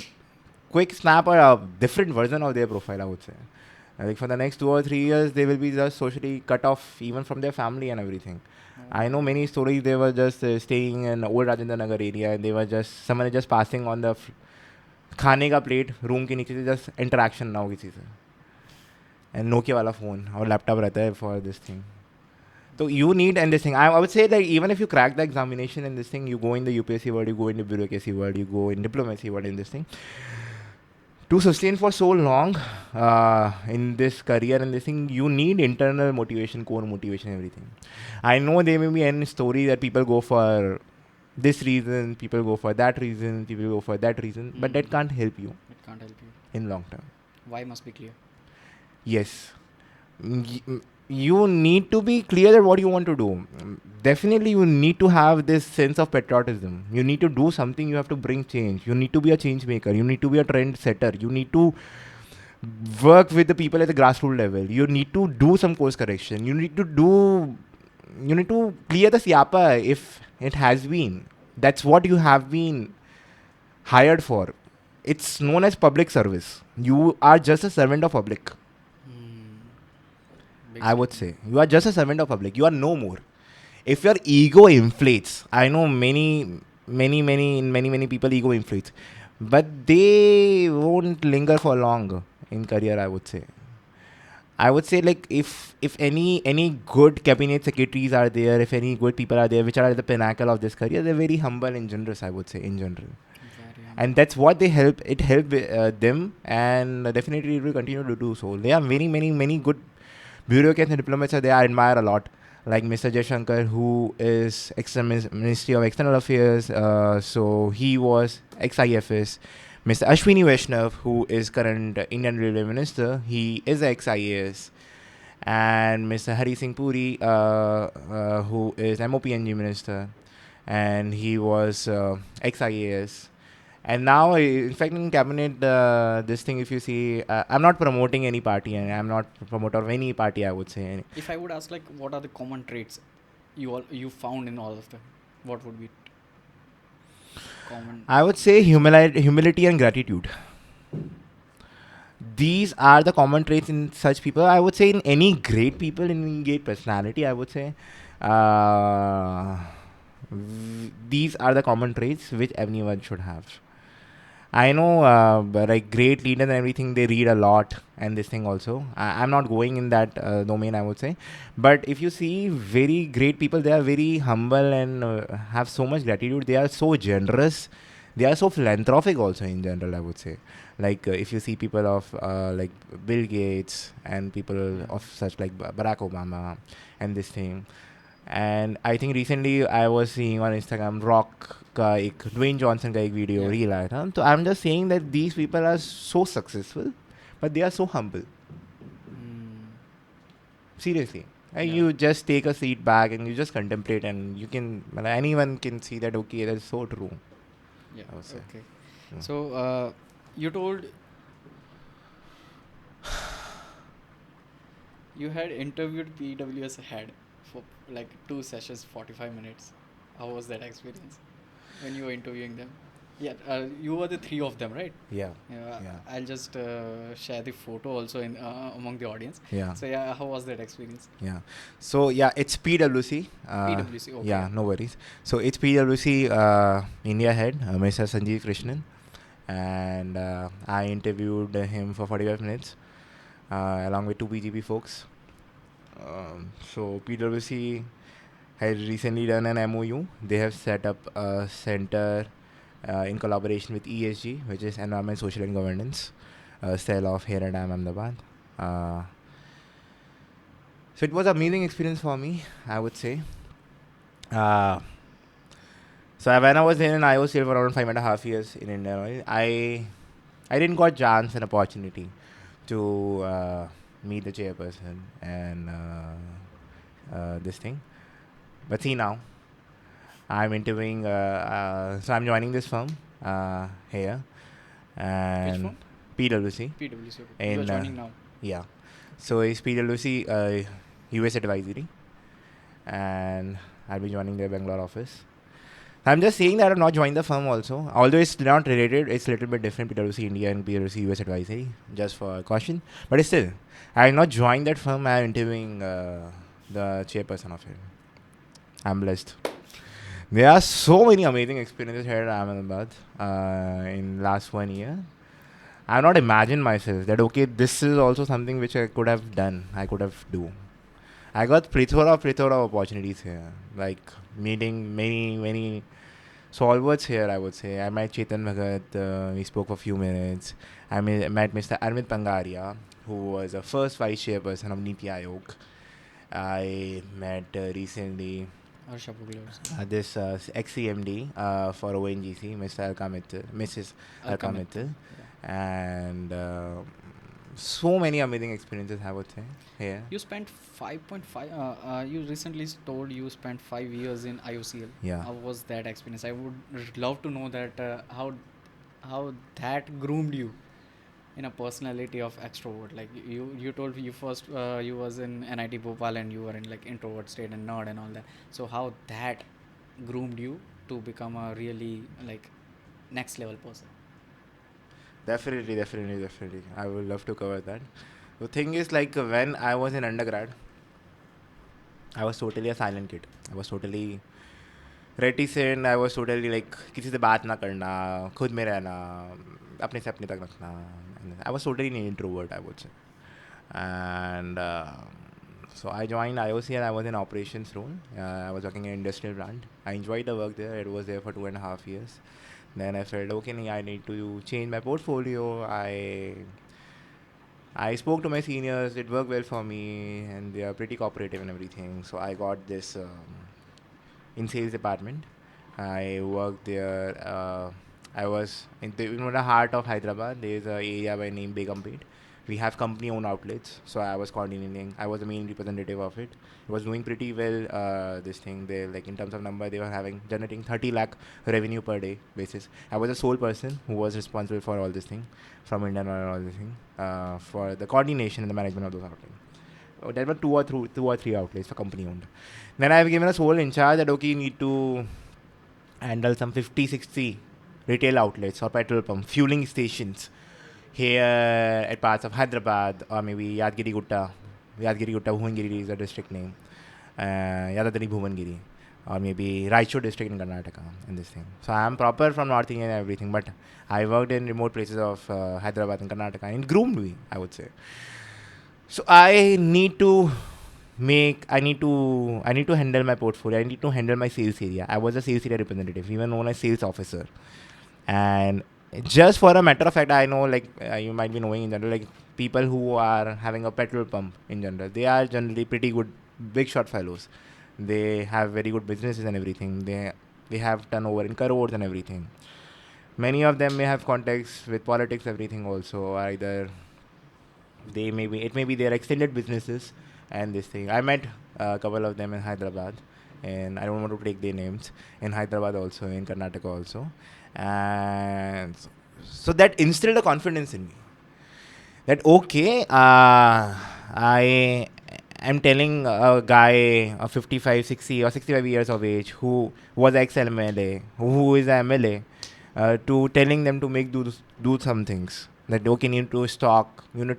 quick snap or a different version of their profile, I would say. Like for the next 2 or 3 years, they will be just socially cut off even from their family and everything. I know many stories. They were just staying in old Rajendra Nagar area, and they were just someone is just passing on the खाने का plate room के नीचे से just interaction ना हो किसी से, and Nokia वाला phone और laptop रहता है for this thing. So you need and this thing. I would say that even if you crack the examination in this thing, you go in the UPSC world, you go in the bureaucracy world, you go in diplomacy world in this thing. To sustain for so long in this career and this thing, you need internal motivation, core motivation, everything. I know there may be any story that people go for this reason, people go for that reason, people go for that reason, but that can't help you. It can't help you. In long term. Why must be clear? Yes. You need to be clear at what you want to do. Definitely, you need to have this sense of patriotism. You need to do something. You have to bring change. You need to be a change maker. You need to be a trend setter. You need to work with the people at the grassroots level. You need to do some course correction. You need to clear the siapa if it has been. That's what you have been hired for. it's known as public service. You are just a servant of public. Big I would statement. say you are just a servant of public. You are no more. If your ego inflates, I know many people ego inflates, but they won't linger for long in career. I would say like if any good cabinet secretaries are there, if any good people are there, which are at the pinnacle of this career, they're very humble and generous. I would say in general, Very and humble. that's what they help. It helped them, and definitely it will continue to do so. There are many good bureaucrats and diplomats that I admire a lot, like Mr. Jaishankar, who is Ministry of External Affairs. So he was ex-IFS. Mr. Ashwini Vaishnav, who is current Indian Railway Minister, he is ex-IAS. And Mr. Hari Singh Puri, who is MOPNG Minister, and he was ex-IAS. And now, in fact, in cabinet, this thing, if you see, I'm not promoting any party, and I'm not promoter of any party. I would say, If I would ask, like, what are the common traits you found in all of them? What would be common? I would say humility and gratitude. These are the common traits in such people. I would say in any great people, in any great personality. I would say, these are the common traits which everyone should have. I know, but like great leaders and everything, they read a lot and this thing also. I'm not going in that domain, I would say. But if you see very great people, they are very humble and have so much gratitude. They are so generous. They are so philanthropic also in general, I would say. Like if you see people of like Bill Gates and people of such like Barack Obama and this thing. And I think recently I was seeing on Instagram Rock का एक Dwayne Johnson का एक video Yeah. Reel आया था. तो I'm just saying that these people are so successful, but they are so humble. Seriously. And Yeah. you just take a seat back and you just contemplate, and you can, anyone can see that, okay, that's so true. Yeah. I would say. Okay. Yeah. So you told you had interviewed PWS head for like 2 sessions, 45 minutes. How was that experience when you were interviewing them? Yeah, you were the three of them, right? Yeah. Yeah. Yeah. I'll just share the photo also in among the audience. Yeah. So yeah, how was that experience? Yeah. So yeah, it's PwC. PwC. Okay. Yeah, no worries. So it's PwC India head, Mr. Sanjeev Krishnan, and I interviewed him for 45 minutes along with two BGP folks. So PwC has recently done an MOU. They have set up a center in collaboration with ESG, which is Environment, Social and Governance, cell of here at IIM Ahmedabad. So it was an amazing experience for me, I would say. So when I was in IOCL for around 5.5 years in India, I didn't got chance and opportunity to meet the chairperson and this thing. But see now, I'm interviewing. So I'm joining this firm here, and firm? PwC. PwC. Okay. You are In joining now. yeah, so it's PwC US advisory, and I'll be joining their Bangalore office. I'm just saying that I've not joined the firm also. Although it's not related, it's a little bit different, PwC India and PwC US advisory, just for caution. But still, I have not joined that firm. I'm interviewing the chairperson of it. I'm blessed. There are so many amazing experiences here at Ahmedabad in last 1 year. I have not imagined myself that, okay, this is also something which I could have done. I could have do. I got plethora opportunities here, like meeting many solvers here, I would say. I met Chetan Bhagat, we spoke for a few minutes. I met Mr. Arvind Pangaria, who was the first vice chairperson of NITI Aayog. I met recently Harsha Pugler. this ex-CMD for ONGC, Mrs. Alka Mittal. And so many amazing experiences, I would say, here. You spent 5.5. You recently told you spent 5 years in IOCL. Yeah. How was that experience? I would love to know that how that groomed you in a personality of extrovert. Like you told you first you was in NIT Bhopal and you were in like introvert state and nerd and all that. So how that groomed you to become a really like next level person? Definitely. I would love to cover that. The thing is, like, when I was in undergrad, I was totally a silent kid. I was totally reticent. I was totally like किसी से बात ना करना, खुद में रहना, अपने से अपने तक रखना. I was totally an introvert, I would say. And so I joined IOCL. I was in operations role. I was working in industrial plant. I enjoyed the work there. It was there for 2.5 years. Then I felt, okay, I need to change my portfolio. I spoke to my seniors. It worked well for me, and they are pretty cooperative and everything. So I got this in sales department. I worked there. I was in the heart of Hyderabad. There is an area by name Begumpet. We have company-owned outlets, so I was coordinating. I was the main representative of it. It was doing pretty well. This thing, they like in terms of number, they were generating 30 lakh revenue per day basis. I was the sole person who was responsible for all this thing, from Indian Oil, all this thing, for the coordination and the management of those outlets. There were two or three outlets for company-owned. Then I have given a sole in charge that okay, you need to handle some 50, 60 retail outlets or petrol pump fueling stations here at parts of Hyderabad or maybe Yadgiri Gutta. Bhuvangiri is a district name. Yadadari Bhuvangiri. Or maybe Raichur district in Karnataka and this thing. So I am proper from North India and everything, but I worked in remote places of Hyderabad and Karnataka and it groomed me, I would say. So I need to handle my portfolio. I need to handle my sales area. I was a sales area representative, even known as sales officer. And just for a matter of fact, I know like you might be knowing in general, like people who are having a petrol pump in general, they are generally pretty good, big shot fellows. They have very good businesses and everything. They have turnover in crores and everything. Many of them may have contacts with politics, everything also. Either it may be their extended businesses and this thing. I met a couple of them in Hyderabad, and I don't want to take their names, in Hyderabad also, in Karnataka also. And so that instilled a confidence in me that okay, I am telling a guy of 55, 60 or 65 years of age who was ex-MLA, who is an MLA, to telling them to do some things. That okay, you need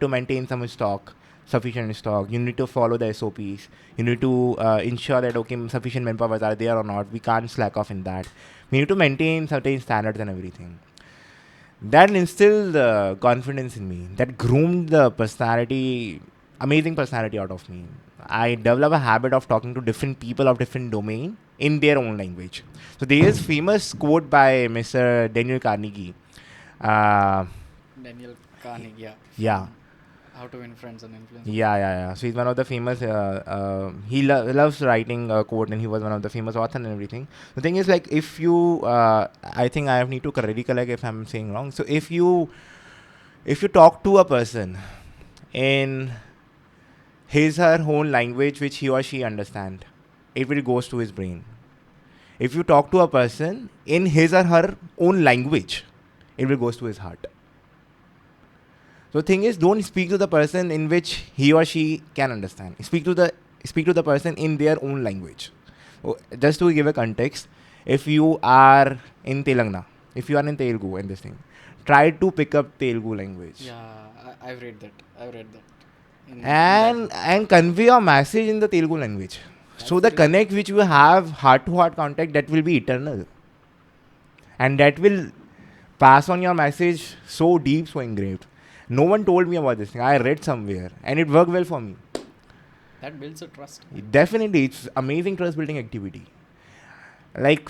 to maintain some stock, sufficient stock. You need to follow the SOPs. You need to ensure that okay, sufficient manpower are there or not. We can't slack off in that. We need to maintain certain standards and everything. That instilled confidence in me. That groomed the amazing personality out of me. I developed a habit of talking to different people of different domain in their own language. So there is famous quote by Mr. Daniel Carnegie. Daniel Carnegie. Yeah. How to Win Friends and Influence. Yeah. So he's one of the famous. He loves writing a quote, and he was one of the famous authors and everything. The thing is, like, if you, I think I need to recollect if I'm saying wrong. So if you talk to a person in his or her own language, which he or she understand, it will goes to his brain. If you talk to a person in his or her own language, it will goes to his heart. So the thing is, don't speak to the person in which he or she can understand. Speak to the person in their own language. Just to give a context, if you are in Telangana, if you are in Telugu and this thing, try to pick up Telugu language. Yeah, I've read that. And convey your message in the Telugu language. So the connect which you have, heart-to-heart contact, that will be eternal. And that will pass on your message so deep, so engraved. No one told me about this thing. I read somewhere and it worked well for me. That builds a trust. Definitely, it's amazing trust building activity. Like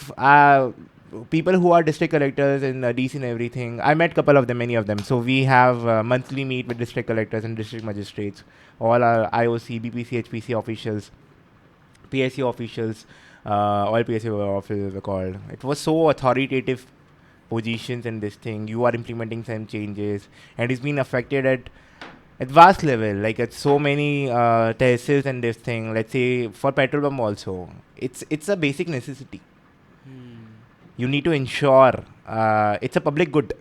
people who are district collectors in DC and everything, I met couple of them, many of them. So we have monthly meet with district collectors and district magistrates, all our IOC, BPC, HPC officials, PSC officials, all PSC officials were called. It was so authoritative positions in this thing. You are implementing some changes, and it's been affected at vast level, like at so many tehsils and this thing. Let's say for petrol pump also, it's a basic necessity. You need to ensure it's a public good.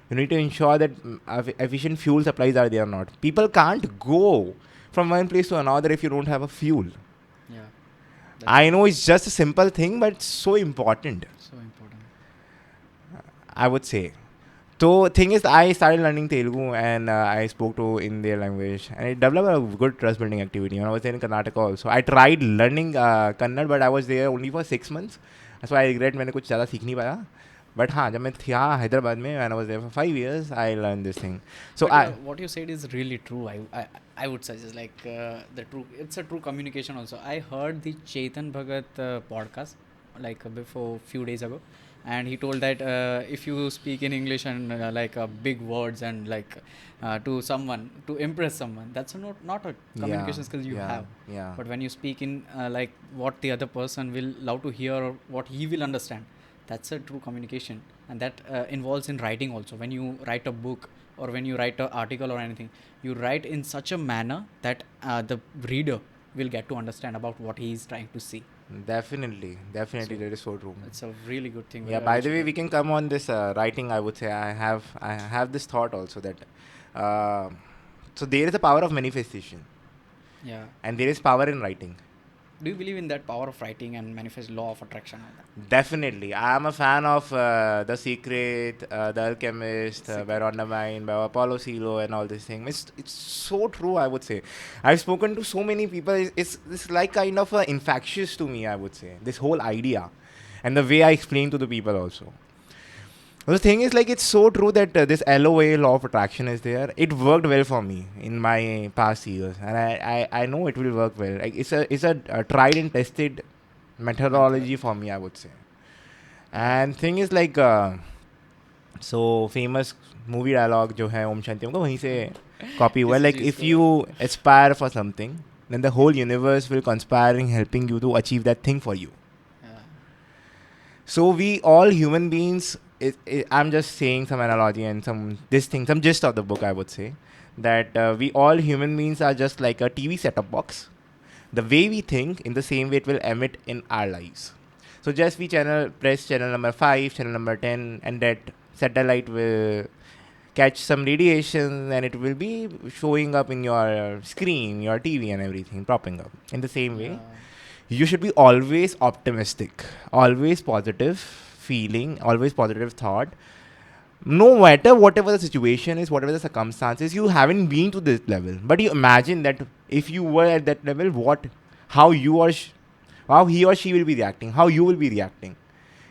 You need to ensure that efficient fuel supplies are there or not. People can't go from one place to another if you don't have a fuel. Yeah. I know it's just a simple thing, but it's so important. So important. I would say. So thing is, I started learning Telugu and I spoke to in their language, and it developed a good trust building activity. When I was there in Karnataka also, I tried learning Kannada, but I was there only for 6 months. So I regret मैंने कुछ ज़्यादा सीख नहीं पाया. But हाँ, जब मैं था हैदराबाद में, when I was there for 5 years, I learned this thing. So But what you said is really true. I would suggest like the true. It's a true communication also. I heard the Chetan Bhagat podcast like before few days ago, and he told that if you speak in English and like big words and like to someone to impress someone, that's not a communication skill you have. Yeah. But when you speak in like what the other person will love to hear or what he will understand, that's a true communication, and that involves in writing also. When you write a book or when you write an article or anything, you write in such a manner that the reader will get to understand about what he is trying to see. Definitely, that is so true. It's a really good thing. Yeah. By the way, we can come on this writing. I would say I have this thought also that so there is a power of manifestation, Yeah. and there is power in writing. Do you believe in that power of writing and manifest law of attraction? All that? Definitely. I am a fan of The Secret, The Alchemist, Baron the Mind, by Paulo Coelho and all this thing. It's so true, I would say. I've spoken to so many people. It's like kind of infectious to me, I would say. This whole idea. And the way I explain to the people also. The thing is, like, it's so true that this LOA, law of attraction, is there. It worked well for me in my past years, and I know it will work well. Like, it's a tried and tested methodology for me, I would say. And thing is, like, so famous movie dialogue जो है ओम शांति ओम का वहीं से copy हुआ. Like, if you aspire for something, then the whole universe will conspire in helping you to achieve that thing for you. So we all human beings. I'm just saying some analogy and some gist of the book, I would say, that we all human beings are just like a TV setup box. The way we think, in the same way it will emit in our lives. So just we press channel number 5, channel number 10, and that satellite will catch some radiation and it will be showing up in your screen, your TV and everything, propping up. In the same way, you should be always optimistic, always positive feeling, always positive thought. No matter whatever the situation is, whatever the circumstances, you haven't been to this level. But you imagine that if you were at that level, how he or she will be reacting, how you will be reacting.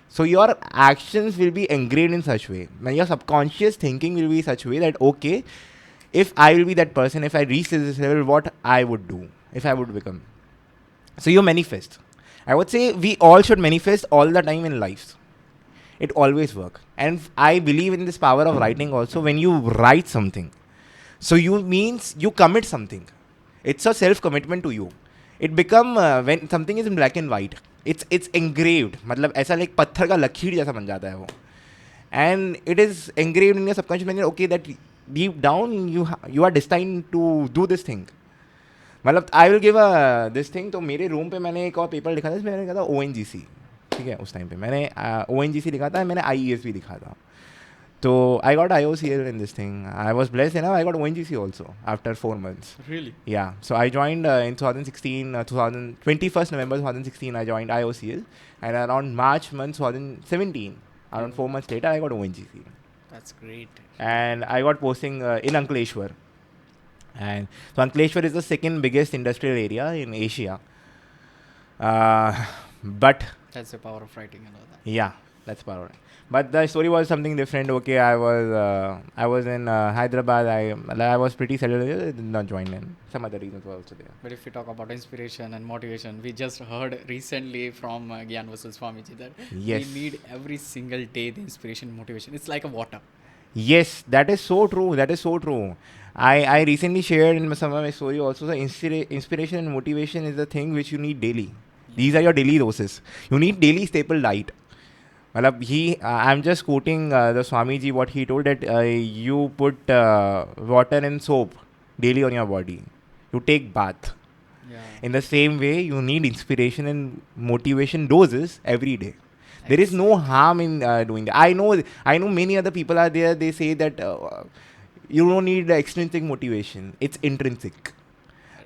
So your actions will be engraved in such way. And your subconscious thinking will be such way that, okay, if I will be that person, if I reach this level, what I would do, if I would become. So you manifest. I would say we all should manifest all the time in life. It always works. And I believe in this power of writing also. When you write something, so you commit something. It's a self-commitment to you. It become when something is in black and white. It's engraved. मतलब ऐसा like पत्थर का लकीर जैसा बन जाता है वो. And it is engraved in your subconscious mind. Okay, that deep down you are destined to do this thing. मतलब I will give this thing. तो मेरे रूम पे मैंने एक और पेपर लिखा था जिसमें मैंने लिखा था ONGC. ठीक है, उस टाइम पे मैंने ONGC लिखा था, मैंने IES भी लिखा था. So I got IOCL in this thing. I was blessed enough. I got ONGC also after 4 months. Really? Yeah. So I joined in 2016, 21st November 2016. I joined IOCL, and around March month 2017, around 4 months later, I got ONGC. That's great. And I got posting in Ankleshwar. And so Ankleshwar is the second biggest industrial area in Asia. But that's the power of writing and all that. Yeah, that's power. But the story was something different. Okay, I was in Hyderabad. I was pretty settled. I did not join in. Some other reasons were also there. But if we talk about inspiration and motivation, we just heard recently from Gyan Vasul Swamiji that we need every single day the inspiration, motivation. It's like a water. Yes, that is so true. That is so true. I recently shared in some of my story also. The inspiration and motivation is the thing which you need daily. These are your daily doses. You need daily staple diet. I'm just quoting the Swamiji, what he told, that you put water and soap daily on your body. You take bath. Yeah. In the same way, you need inspiration and motivation doses every day. There is no harm in doing that. I know many other people are there. They say that you don't need extrinsic motivation. It's intrinsic.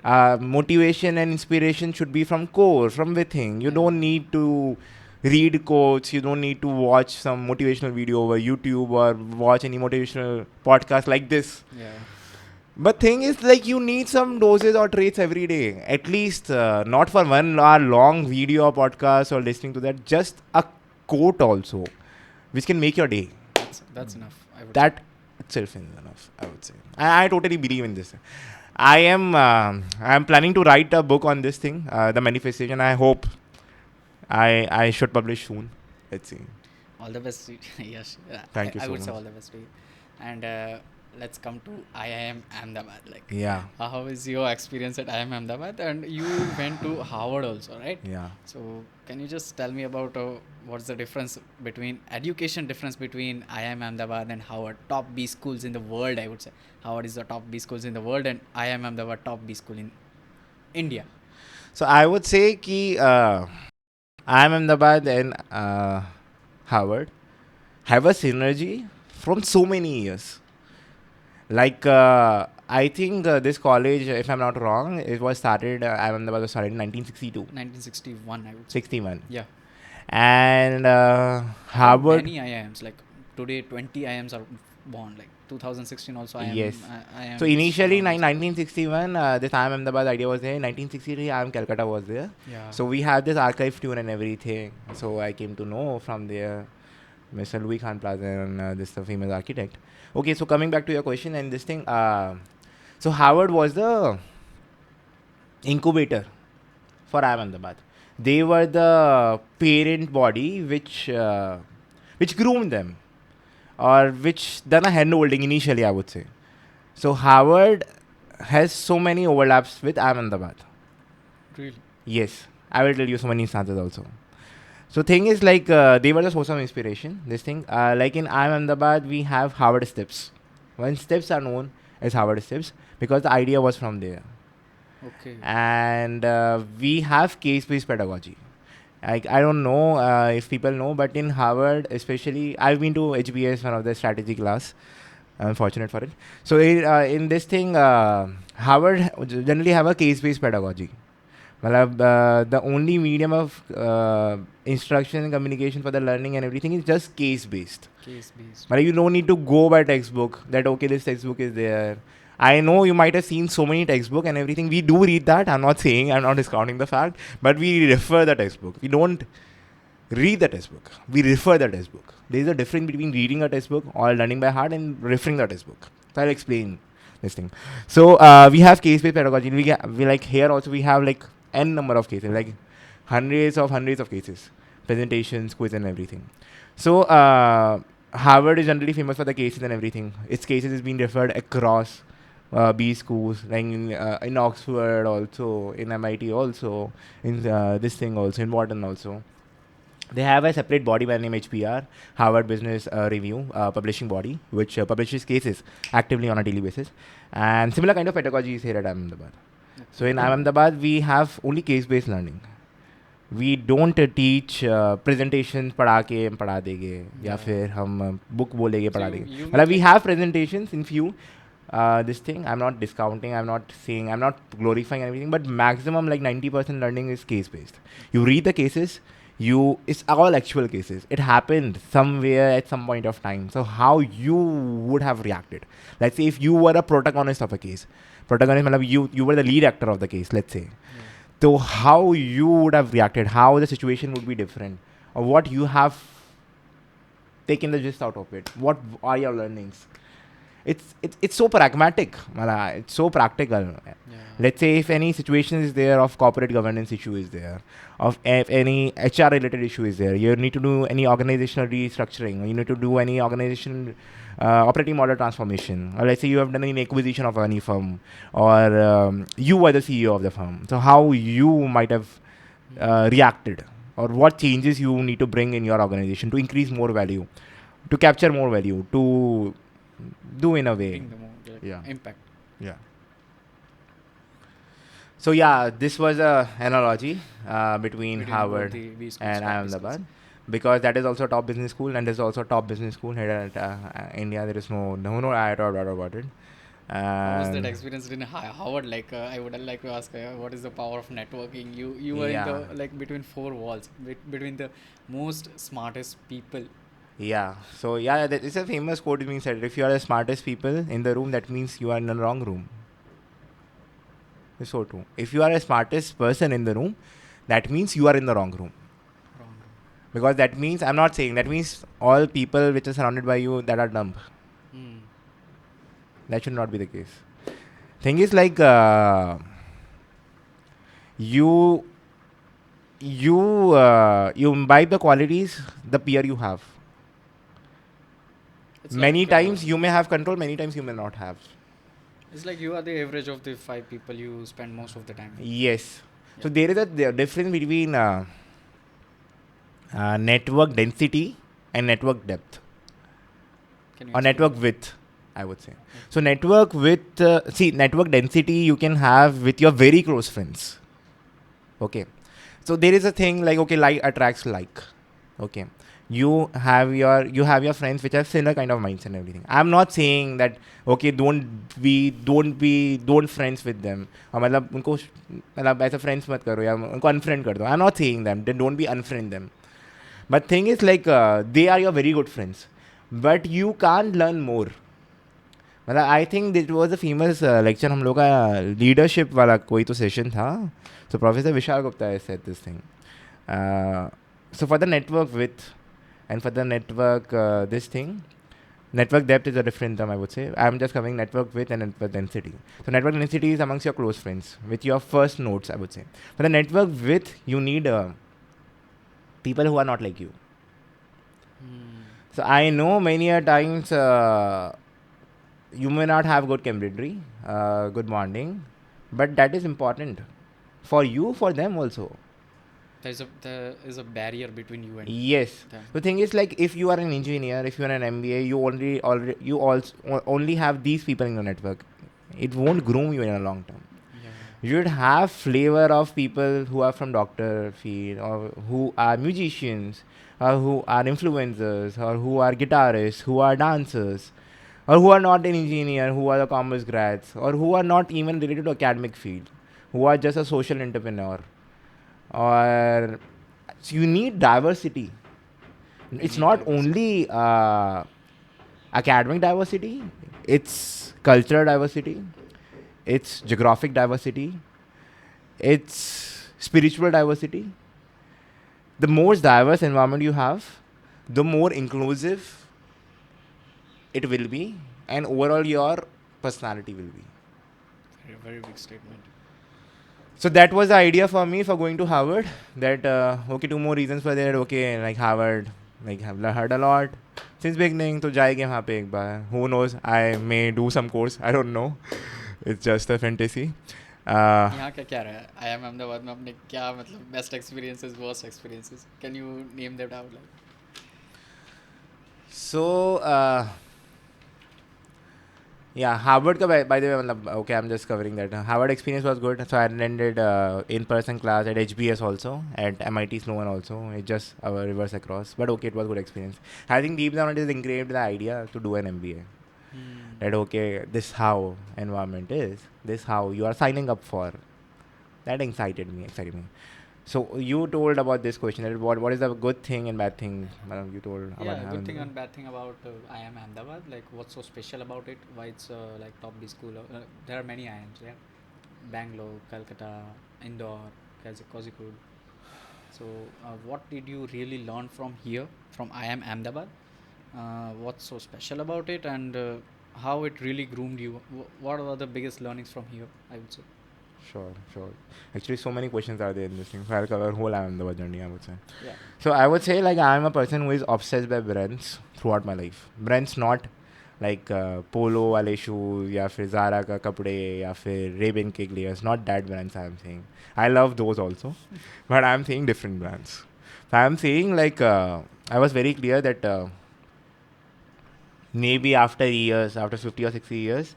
Motivation and inspiration should be from core, from within. You don't need to read quotes. You don't need to watch some motivational video over YouTube or watch any motivational podcast like this. Yeah. But thing is, like, you need some doses or traits every day. At least not for 1 hour long video or podcast or listening to that. Just a quote also, which can make your day. That's enough. I would That itself is enough, I would say. I totally believe in this. I am planning to write a book on this thing, the manifestation. I hope I should publish soon. Let's see. all the best. Yes. Thank you I so would say much. all the best to you. And let's come to IIM Ahmedabad. Like, Yeah. how is your experience at IIM Ahmedabad? And you went to Howard also, right? Yeah. So can you just tell me about what's the difference between education difference between IIM Ahmedabad and Howard? Top B schools in the world, I would say. Howard is the top B schools in the world, and IIM Ahmedabad top B school in India. So I would say ki IIM Ahmedabad and Howard have a synergy from so many years. Like I think this college, if I'm not wrong, it was started. IIM Ahmedabad was started in 1962, 1961, I would say. 61, Yeah. and How Harvard. many IIMs? Like today, 20 IIMs are born. Like 2016 also IIM. Yes. IIM So is initially, born. 1961, this IIM Ahmedabad idea was there. 1963, IIM Calcutta was there. Yeah. So we have this archive tune and everything. So I came to know from there, Mr. Louis Khan Plaza and this the famous architect. Okay, so coming back to your question and this thing, so Howard was the incubator for IIM Ahmedabad. They were the parent body which groomed them, or which done a hand holding initially, I would say. So Howard has so many overlaps with IIM Ahmedabad. Really? Yes, I will tell you so many instances also. So thing is, like, they were the source of inspiration. This thing, like in IIM Ahmedabad, we have Howard steps. When steps are known as Howard steps, because the idea was from there. Okay. And we have case-based pedagogy. Like, I don't know if people know, but in Harvard, especially, I've been to HBS, one of the strategy class. I'm fortunate for it. So in this thing, Harvard generally have a case-based pedagogy. The only medium of instruction and communication for the learning and everything is just case-based. Case-based. But you don't need to go by textbook. That okay, this textbook is there. I know you might have seen so many textbook and everything. We do read that. I'm not discounting the fact, but we refer the textbook. We don't read the textbook. We refer the textbook. There is a difference between reading a textbook or learning by heart and referring the textbook. So I'll explain this thing. So we have case-based pedagogy. We like here also we have like n number of cases, like hundreds of cases, presentations, quiz and everything. So Harvard is generally famous for the cases and everything. Its cases is being referred across B schools, like in Oxford also, in MIT also, in this thing also, in Wharton also. They have a separate body by the name HBR, Harvard Business Review, publishing body, which publishes cases actively on a daily basis. And similar kind of pedagogy is here at Ahmedabad. So in Ahmedabad, we have only case-based learning. We don't teach presentations पढ़ा के हम पढ़ा देंगे या फिर हम book बोलेंगे पढ़ा देंगे. मतलब we have presentations in few. This thing, I'm not discounting, I'm not saying, I'm not glorifying anything, but maximum like 90% learning is case-based. You read the cases, it's all actual cases. It happened somewhere at some point of time. So how you would have reacted? Let's say if you were a protagonist of a case. Protagonist, you were the lead actor of the case, let's say. So how you would have reacted, how the situation would be different, or what you have taken the gist out of it. What are your learnings? It's so pragmatic. It's so practical. Yeah. Let's say if any situation is there of corporate governance issue is there, if any HR related issue is there, you need to do any organizational restructuring, you need to do any organizational operating model transformation, or let's say you have done an acquisition of any firm, or you were the CEO of the firm. So how you might have reacted, or what changes you need to bring in your organization to increase more value, to capture more value, to do in a way. Yeah. Impact. Yeah. So yeah, this was a analogy between Harvard and Ahmedabad, because that is also a top business school, and this is also a top business school here at India. There is no doubt about it. How was that And experience in Howard? Like, I would like to ask, what is the power of networking? You were in yeah, the like between four walls, between the most smartest people. yeah. So yeah, that is a famous quote being said. If you are the smartest people in the room, that means you are in the wrong room. It's so true. If you are the smartest person in the room, that means you are in the wrong room. Wrong. Because that means, I'm not saying, that means all people which are surrounded by you that are dumb. Hmm. That should not be the case. Thing is like, you you imbibe the qualities the peer you have. It's Many like times you may have control, many times you may not have. it's like you are the average of the five people you spend most of the time with. Yes. So Yeah. there is a difference between network density and network depth, Can you or explain network that? width, I would say. Okay. So network width, see, network density you can have with your very close friends. Okay. So there is a thing like, okay, like attracts like. Okay. You have your friends which have similar kind of minds and everything. I'm not saying that okay, don't friends with them, or मतलब उनको मतलब ऐसा friends मत करो या उनको unfriend कर दो. I'm not saying them, then don't be unfriend them. But thing is like, they are your very good friends, but you can't learn more. मतलब I think that was a famous lecture, हम लोग का leadership वाला कोई तो session था. So professor Vishal Gupta has said this thing. So for the network width and for the network this thing, network depth is a different term, I would say. I'm just covering network width and network density. So network density is amongst your close friends with your first notes, I would say. For the network width, you need people who are not like you. So I know many a times you may not have good camaraderie, good bonding, but that is important for you, for them also. There is a barrier between you and Yes. them. The thing is like, if you are an engineer, if you are an MBA, you also only have these people in your network. It won't groom you in a long term. Yeah. You should have flavor of people who are from doctor field, or who are musicians, or who are influencers, or who are guitarists, who are dancers, or who are not an engineer, who are the commerce grads, or who are not even related to academic field, who are just a social entrepreneur. Or so you need diversity. It's need not diversity. only academic diversity, it's cultural diversity, it's geographic diversity, it's spiritual diversity. The more diverse environment you have, the more inclusive it will be, and overall your personality will be. Very, very big statement. So that was the idea for me for going to Harvard. That okay, two more reasons were there. Okay, like Harvard, like have heard a lot since beginning. तो जाएंगे वहाँ पे एक बार. Who knows? I may do some course. I don't know. It's just a fantasy. यहाँ क्या रहा है IIM Ahmedabad में आपने क्या मतलब best experiences worst experiences can you name that out like So yeah, Harvard का by the way मतलब okay, I'm just covering that. Harvard experience was good. So I attended in-person class at HBS also, at MIT Sloan also. It's just our reverse across, but okay, it was good experience. I think deep down it is engraved the idea to do an MBA. That okay, this how environment is, this how you are signing up for. That excited me. So you told about this question. That what is the good thing and bad thing? You told about yeah good having thing and bad thing about IIM Ahmedabad like what's so special about it why it's like top B school there are many IIMs yeah Bangalore Calcutta Indore Kozhikode so what did you really learn from here from IIM Ahmedabad what's so special about it and how it really groomed you what are the biggest learnings from here I would say Sure. Actually, so many questions are there in this thing. So I'll cover whole Ahmedabad journey, I would say. yeah So I would say like I'm a person who is obsessed by brands throughout my life. Brands not like Polo वाले shoes या फिर Zara का कपड़े या फिर Ray-Ban के layers. Not that brands I'm saying. I love those also, but I'm saying different brands. So I'm saying like I was very clear that maybe after years, after 50 or 60 years,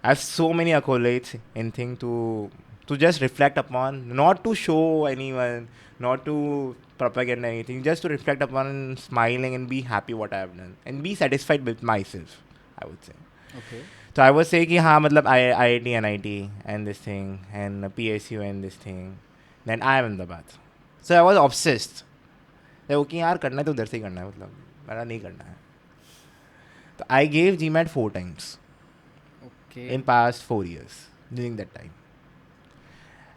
I have so many accolades in thing to just reflect upon, not to show anyone, not to propagate anything, just to reflect upon, smiling and be happy what I have done and be satisfied with myself, I would say. okay So I was saying कि हाँ मतलब IIT NIT and this thing and PSU and this thing then IIM Ahmedabad. So I was obsessed. तो कि यार करना है तो उधर से ही करना है, मतलब मेरा नहीं करना है. तो I gave GMAT 4 times Okay. in past 4 years during that time.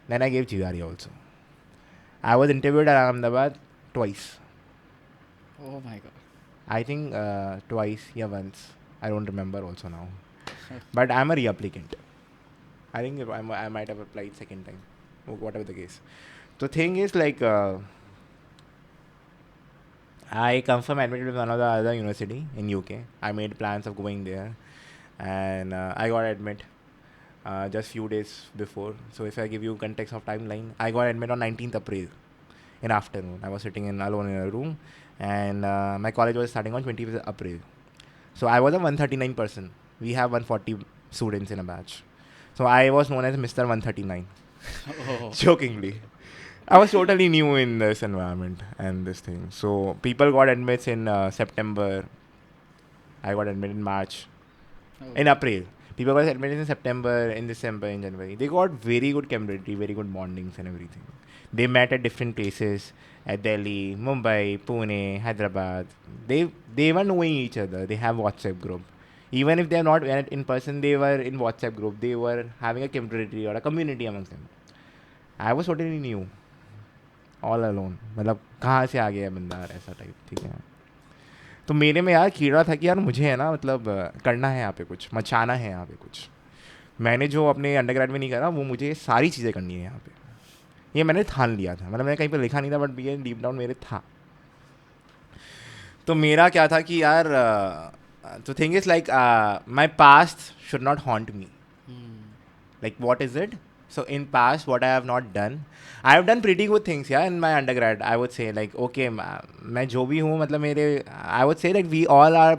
Then I gave GRE also. I was interviewed at Ahmedabad twice. Oh my God. I think twice, yeah, once. I don't remember also now. But I'm a reapplicant. I think I might have applied second time, whatever the case. The thing is like I confirmed admitted with one of the other university in UK. I made plans of going there, and I got admit just few days before. So if I give you context of timeline, I got admit on 19th April in afternoon. I was sitting alone in a room, and my college was starting on 20th April. So I was a 139 person. We have 140 students in a batch. So I was known as Mr. 139. Oh. Jokingly. I was totally new in this environment and this thing. So people got admits in September. I got admitted in March. Oh. In April. People got admitted in September, in December, in January. They got very good camaraderie, very good bondings and everything. They met at different places, at Delhi, Mumbai, Pune, Hyderabad. They were knowing each other. They have WhatsApp group. Even if they are not in person, they were in WhatsApp group. They were having a camaraderie or a community amongst them. I was totally new. All alone, मतलब कहाँ से आ गया बंदा ऐसा type. ठीक है, तो मेरे में यार कीड़ा था कि यार मुझे है ना मतलब करना है यहाँ पे कुछ, मचाना है यहाँ पे कुछ. मैंने जो अपने अंडरग्रेड में नहीं करा वो मुझे सारी चीज़ें करनी है यहाँ पे. ये मैंने ठान लिया था, मतलब मैंने कहीं पे लिखा नहीं था बट ये डीप डाउन मेरे था. तो मेरा क्या था कि यार तो thing is like my past should not haunt me. Like what is it? So in past what I have not done, I have done pretty good things in my undergrad. I would say like okay, मैं जो भी हूँ मतलब मेरे, I would say that we all are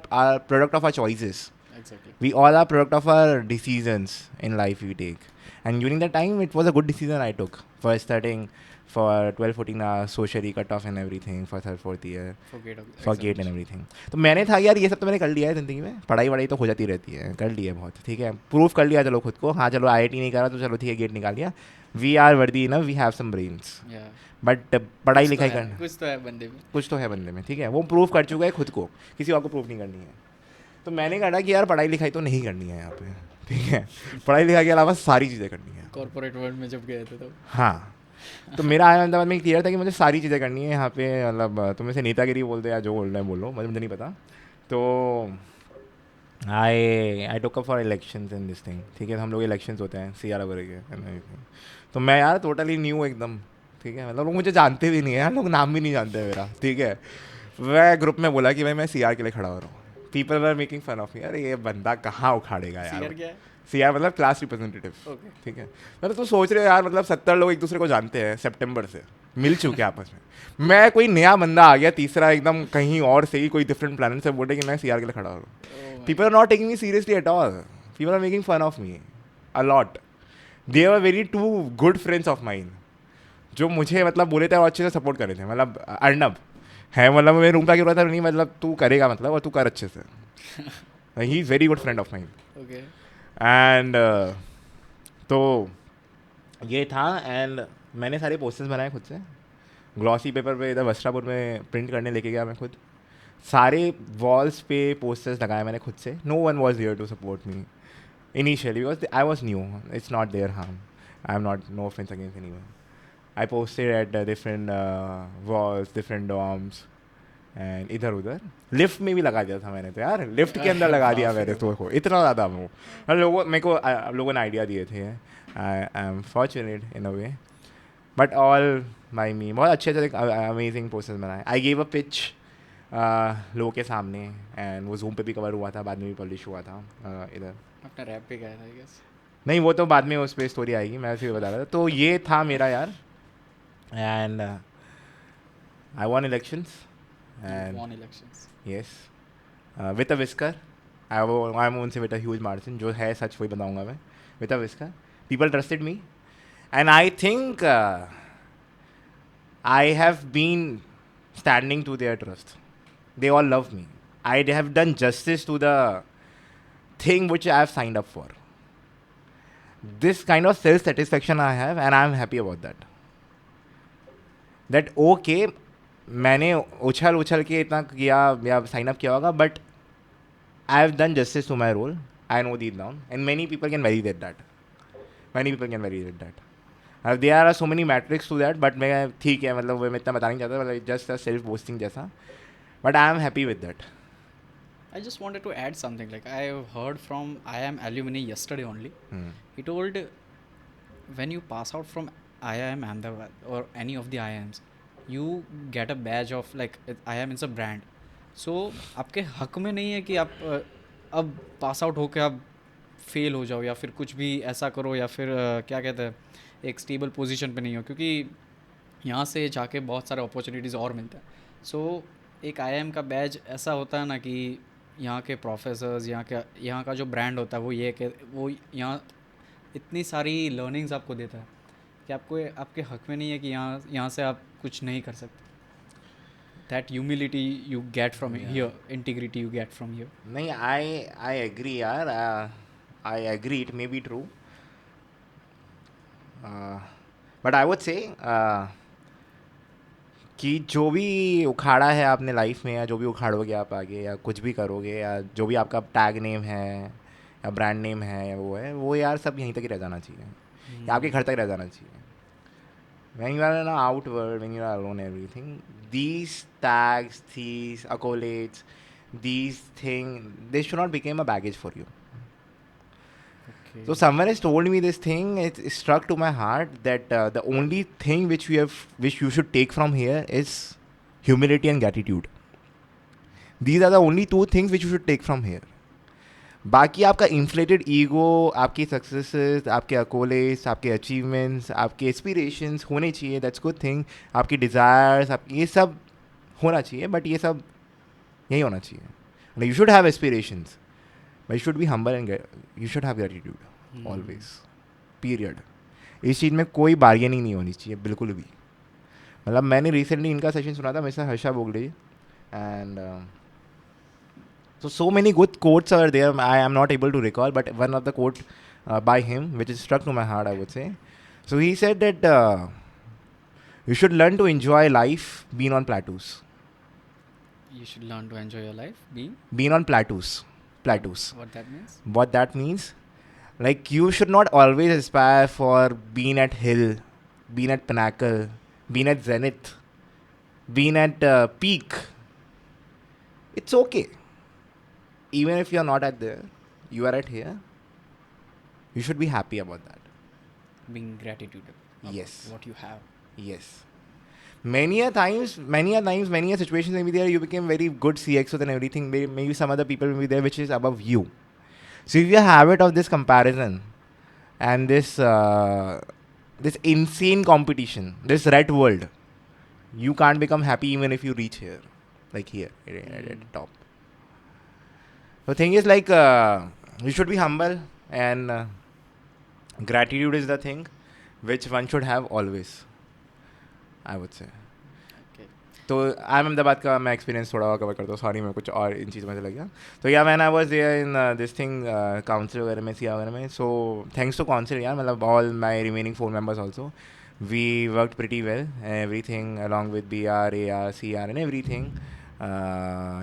product of our choices. Exactly. We all are product of our decisions in life we take. And during that time it was a good decision I took for studying for 12-14 hours, socially cut off and everything for third fourth year, for gate and everything. तो मैंने था यार ये सब तो मैंने कर लिया है ज़िंदगी में, पढ़ाई वढ़ाई तो हो जाती रहती है, कर लिया है बहुत, ठीक है, प्रूफ कर लिया चलो खुद को, हाँ चलो IIT नहीं करा तो चलो ठीक है गेट निकाल लिया, वी आर वर्दी ना, we have some brains. But पढ़ाई लिखाई करना कुछ तो है बंदे में, कुछ तो है बंदे में, ठीक है, वो प्रूफ कर चुका है खुद को, किसी और को प्रूफ नहीं करनी है. तो मैंने कहा कि यार पढ़ाई लिखाई तो नहीं करनी है यहाँ पे, ठीक है, पढ़ाई लिखाई के अलावा सारी चीज़ें करनी है. कॉर्पोरेट वर्ल्ड में जब गए थे तो हाँ, तो मेरा IIM अहमदाबाद में क्लियर था कि मुझे सारी चीज़ें करनी है यहाँ पे, मतलब तुम इसे नेतागिरी बोलते या जो बोलना है बोलो, मुझे नहीं पता. तो I took up for elections in this thing, ठीक है, हम लोग इलेक्शंस होते हैं CR वगैरह के, तो मैं यार टोटली न्यू एकदम, ठीक है, मतलब लोग मुझे जानते भी नहीं है यार, लोग नाम भी नहीं जानते हैं मेरा, ठीक है. मैं ग्रुप में बोला कि भाई मैं CR के लिए खड़ा हो रहा हूँ. People are making fun of me, अरे ये बंदा कहाँ उखाड़ेगा यार. CR मतलब क्लास रिप्रेजेंटेटिव, ठीक है. मतलब तो सोच रहे हो यार, मतलब 70 लोग एक दूसरे को जानते हैं, सितंबर से मिल चुके हैं आपस में. मैं कोई नया बंदा आ गया तीसरा एकदम कहीं और से ही, कोई डिफरेंट प्लानट से, बोले कि मैं CR के लिए खड़ा हो रहा हूँ. People are not taking me seriously at all. People are making fun of me a lot. They are very too good friends of mine, जो मुझे मतलब बोले थे और अच्छे से सपोर्ट कर रहे थे. मतलब अर्नब है, मतलब मैं रूम पे बोला था नहीं मतलब तू करेगा मतलब, और तू कर अच्छे से. He is very good friend of mine. And तो ये था. एंड मैंने सारे पोस्टर्स बनाए खुद से, ग्लॉसी पेपर पे इधर वस्त्रापुर में प्रिंट करने लेके गया मैं खुद. सारे वॉल्स पे पोस्टर्स लगाए मैंने खुद से. No one was here to support me initially because I was new. It's not their harm, I am not, no offense against anyone. I posted at different walls, different dorms, and इधर उधर. Lift में भी लगा दिया था मैंने तो यार, लिफ्ट के अंदर लगा दिया मैंने तो, इतना ज़्यादा वो लोगों मेरे को लोगों ने आइडिया दिए थे. I am fortunate in a way, but all by me. बहुत अच्छे अच्छे अमेजिंग पोस्टर्स बनाए. आई गेव अ पिच लोगों के सामने, एंड वो जूम पे भी कवर हुआ था, बाद में भी पब्लिश हुआ था. इधर अपना रैप पे गया था आई गेस. नहीं वो तो बाद में उस पर स्टोरी आएगी, मैं फिर बता रहा था. तो ये था मेरा यार. And I won elections. And won elections. Yes. With a whisker. I'm उनसे with a huge margin. जो है सच वही बताऊंगा मैं. With a whisker. People trusted me. And I think I have been standing to their trust. They all love me. I have done justice to the thing which I have signed up for. This kind of self-satisfaction I have, and I am happy about that. That okay, मैंने उछल के इतना किया या sign up किया होगा, but I have done justice to my role. I know deep down, and many people can validate that. Many people can validate that. There are so many metrics to that, but मैं ठीक है, मतलब मैं इतना बताना नहीं चाहता, मतलब just a self boasting जैसा. But I am happy with that. I just wanted to add something. Like I heard from IIM alumni yesterday only. He told when you pass out from IIM Ahmedabad or any of the IIMs, you get a badge of like IIM is a brand. So आपके हक में नहीं है कि आप अब pass out होकर आप फेल हो जाओ या फिर कुछ भी ऐसा करो या फिर क्या कहते हैं एक स्टेबल पोजीशन पे नहीं हो, क्योंकि यहाँ से जाके बहुत सारे अपॉर्चुनिटीज़ और मिलते हैं. सो एक IIM का बैज ऐसा होता है ना कि यहाँ के प्रोफेसर्स, यहाँ का जो ब्रांड होता है वो ये कि वो यहाँ इतनी सारी लर्निंग्स आपको देता है कि आपको आपके हक में नहीं है कि यहाँ से आप कुछ नहीं कर सकते. That humility you get from here, integrity you get from here. नहीं, I agree यार. I agree, it may be true. But I would say कि जो भी उखाड़ा है आपने लाइफ में, या जो भी उखाड़ोगे आप आगे, या कुछ भी करोगे, या जो भी आपका टैग नेम है या ब्रांड नेम है या वो यार सब यहीं तक ही रह जाना चाहिए, या आपके घर तक रह जाना चाहिए. When you are in an outward, when you are alone, everything, these tags, these accolades, these things, they should not become a baggage for you. Okay. So someone has told me this thing. It struck to my heart that the only thing which you should take from here is humility and gratitude. These are the only two things which you should take from here. बाकी आपका inflated ego, आपकी successes, आपके अकोलेस, आपके achievements, आपके aspirations होने चाहिए. That's good thing. आपकी desires, आपकी ये सब होना चाहिए, बट ये सब यही होना चाहिए. You should have aspirations, but you should be humble and you should have gratitude always. Period. इस चीज़ में कोई बार्गेनिंग नहीं होनी चाहिए बिल्कुल भी. मतलब मैंने रिसेंटली इनका सेशन सुना था, mister Harsha Bogle, and so many good quotes are there. I am not able to recall, but one of the quote by him, which is struck to my heart, I would say. So he said that you should learn to enjoy life being on plateaus. You should learn to enjoy your life being on plateaus. What that means? What that means? Like you should not always aspire for being at hill, being at pinnacle, being at zenith, being at peak. It's okay. Even if you are not at there, you are at here, you should be happy about that. Being gratitude. Yes. What you have. Yes. Many a times, many a situations may be there, you became very good CXOs and everything. Maybe some other people may be there which is above you. So if you have a habit of this comparison and this insane competition, this red world, you can't become happy even if you reach here, like here at the top. The thing is, like, you should be humble, and gratitude is the thing which one should have always, I would say. Okay. तो IIM Ahmedabad का मैं experience थोड़ा और cover करता हूँ. Sorry, मैं कुछ और इन चीज़ों में चला गया. तो या man I was there in this thing council वगैरह में, सिया वगैरह में. सो थैंक्स टू काउंसिल यार, मतलब all my remaining 4 members also, we worked pretty well, everything along with BR, AR, CR and everything.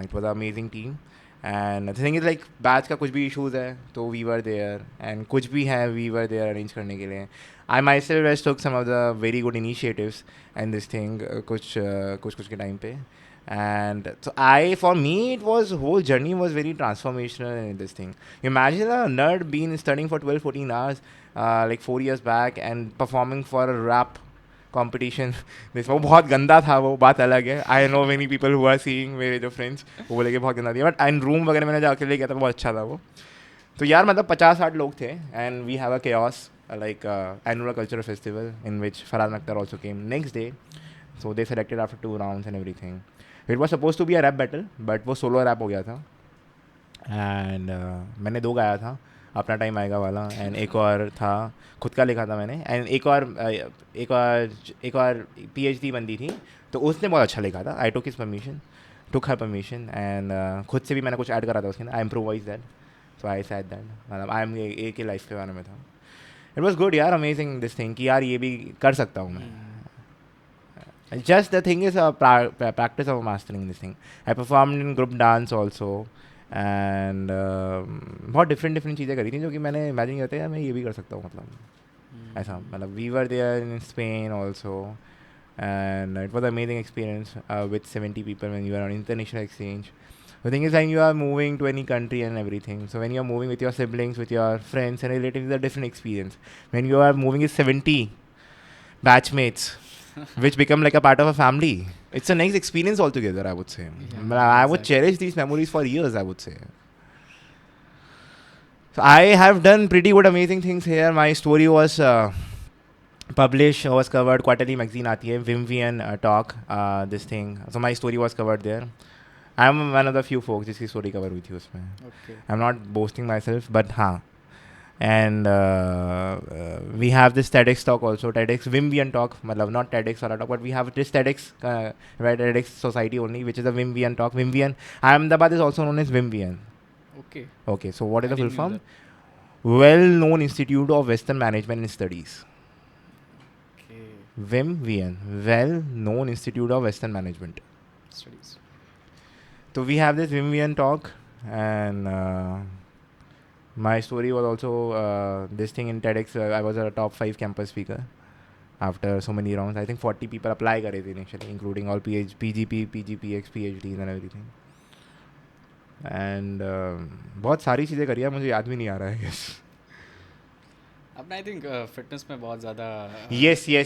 It was an amazing team. And the thing is, like, batch का कुछ भी issues है तो we were there, and कुछ भी है we were there arrange करने के लिए. I myself took some of the very good initiatives and this thing कुछ के टाइम पे. And so for me, it was, whole journey was very transformational in this thing. Imagine a nerd being studying for 12-14 hours like 4 years back and performing for a rap competition. वो बहुत गंदा था, वो बात अलग है. I know many people who are seeing, मेरे जो फ्रेंड्स, वो बोले कि बहुत गंदा दिया, बट एंड रूम वगैरह मैंने जाके ले गया था, बहुत अच्छा था वो. तो यार मतलब 50-60 लोग थे, and we have a chaos like annual cultural festival in which Farhan Akhtar also came next day. So they selected after 2 rounds and everything. It was supposed to be a rap battle, but वो solo rap हो गया था. And मैंने 2 गाया था, अपना time आएगा वाला, एंड एक और था खुद का लिखा था मैंने, एंड एक और PhD बंदी थी, तो उसने बहुत अच्छा लिखा था. आई टुक हर परमिशन, एंड खुद से भी मैंने कुछ ऐड करा था उसके अंदर. I improvise that, So I said that. मतलब IIM के लाइफ के बारे में था. It was good यार, amazing this thing कि यार ये भी कर सकता हूँ मैं. Just the thing is practice of mastering this thing. I performed in group dance also. And बहुत डिफरेंट चीज़ें करी थी जो कि मैंने इमेजिन करते हैं मैं ये भी कर सकता हूँ, मतलब ऐसा. मतलब we were there in Spain also and it was an amazing experience with 70 people when you are on international exchange. The thing is, when you are moving to any country and everything, so when you are moving with your siblings, with your friends and relatives, it's a different experience. When you are moving with 70 batchmates, which become like a part of a family, it's a nice experience altogether, I would say. I would cherish these memories for years, I would say. So I have done pretty good, amazing things here. My story was published, was covered, quarterly magazine आती है, Vimvian talk, this thing. So my story was covered there. I'm one of the few folks जिसकी story cover हुई थी उसमें. Okay. I'm not boasting myself, but हाँ. And we have this TEDx talk also, TEDx Vimvian talk, मतलब not TEDx वाला talk, but we have this TEDx, right, TEDx society only, which is a Vimvian talk. Vimvian, Ahmedabad is also known as Vimvian. Okay. Okay, so what is the full didn't know form? that. Well-known Institute of Western Management and Studies. Okay. Vimvian, well-known Institute of Western Management. Studies. So we have this Vimvian talk, and my story was also this thing in TEDx. I was a top 5 campus speaker after so many rounds. I think 40 people apply करे थे initially, including all PGP, PGPX, PhDs and everything. And बहुत सारी चीज़ें करी है, मुझे याद भी नहीं आ रहा है. Yes. अपना I think fitness में बहुत ज़्यादा. Yes. I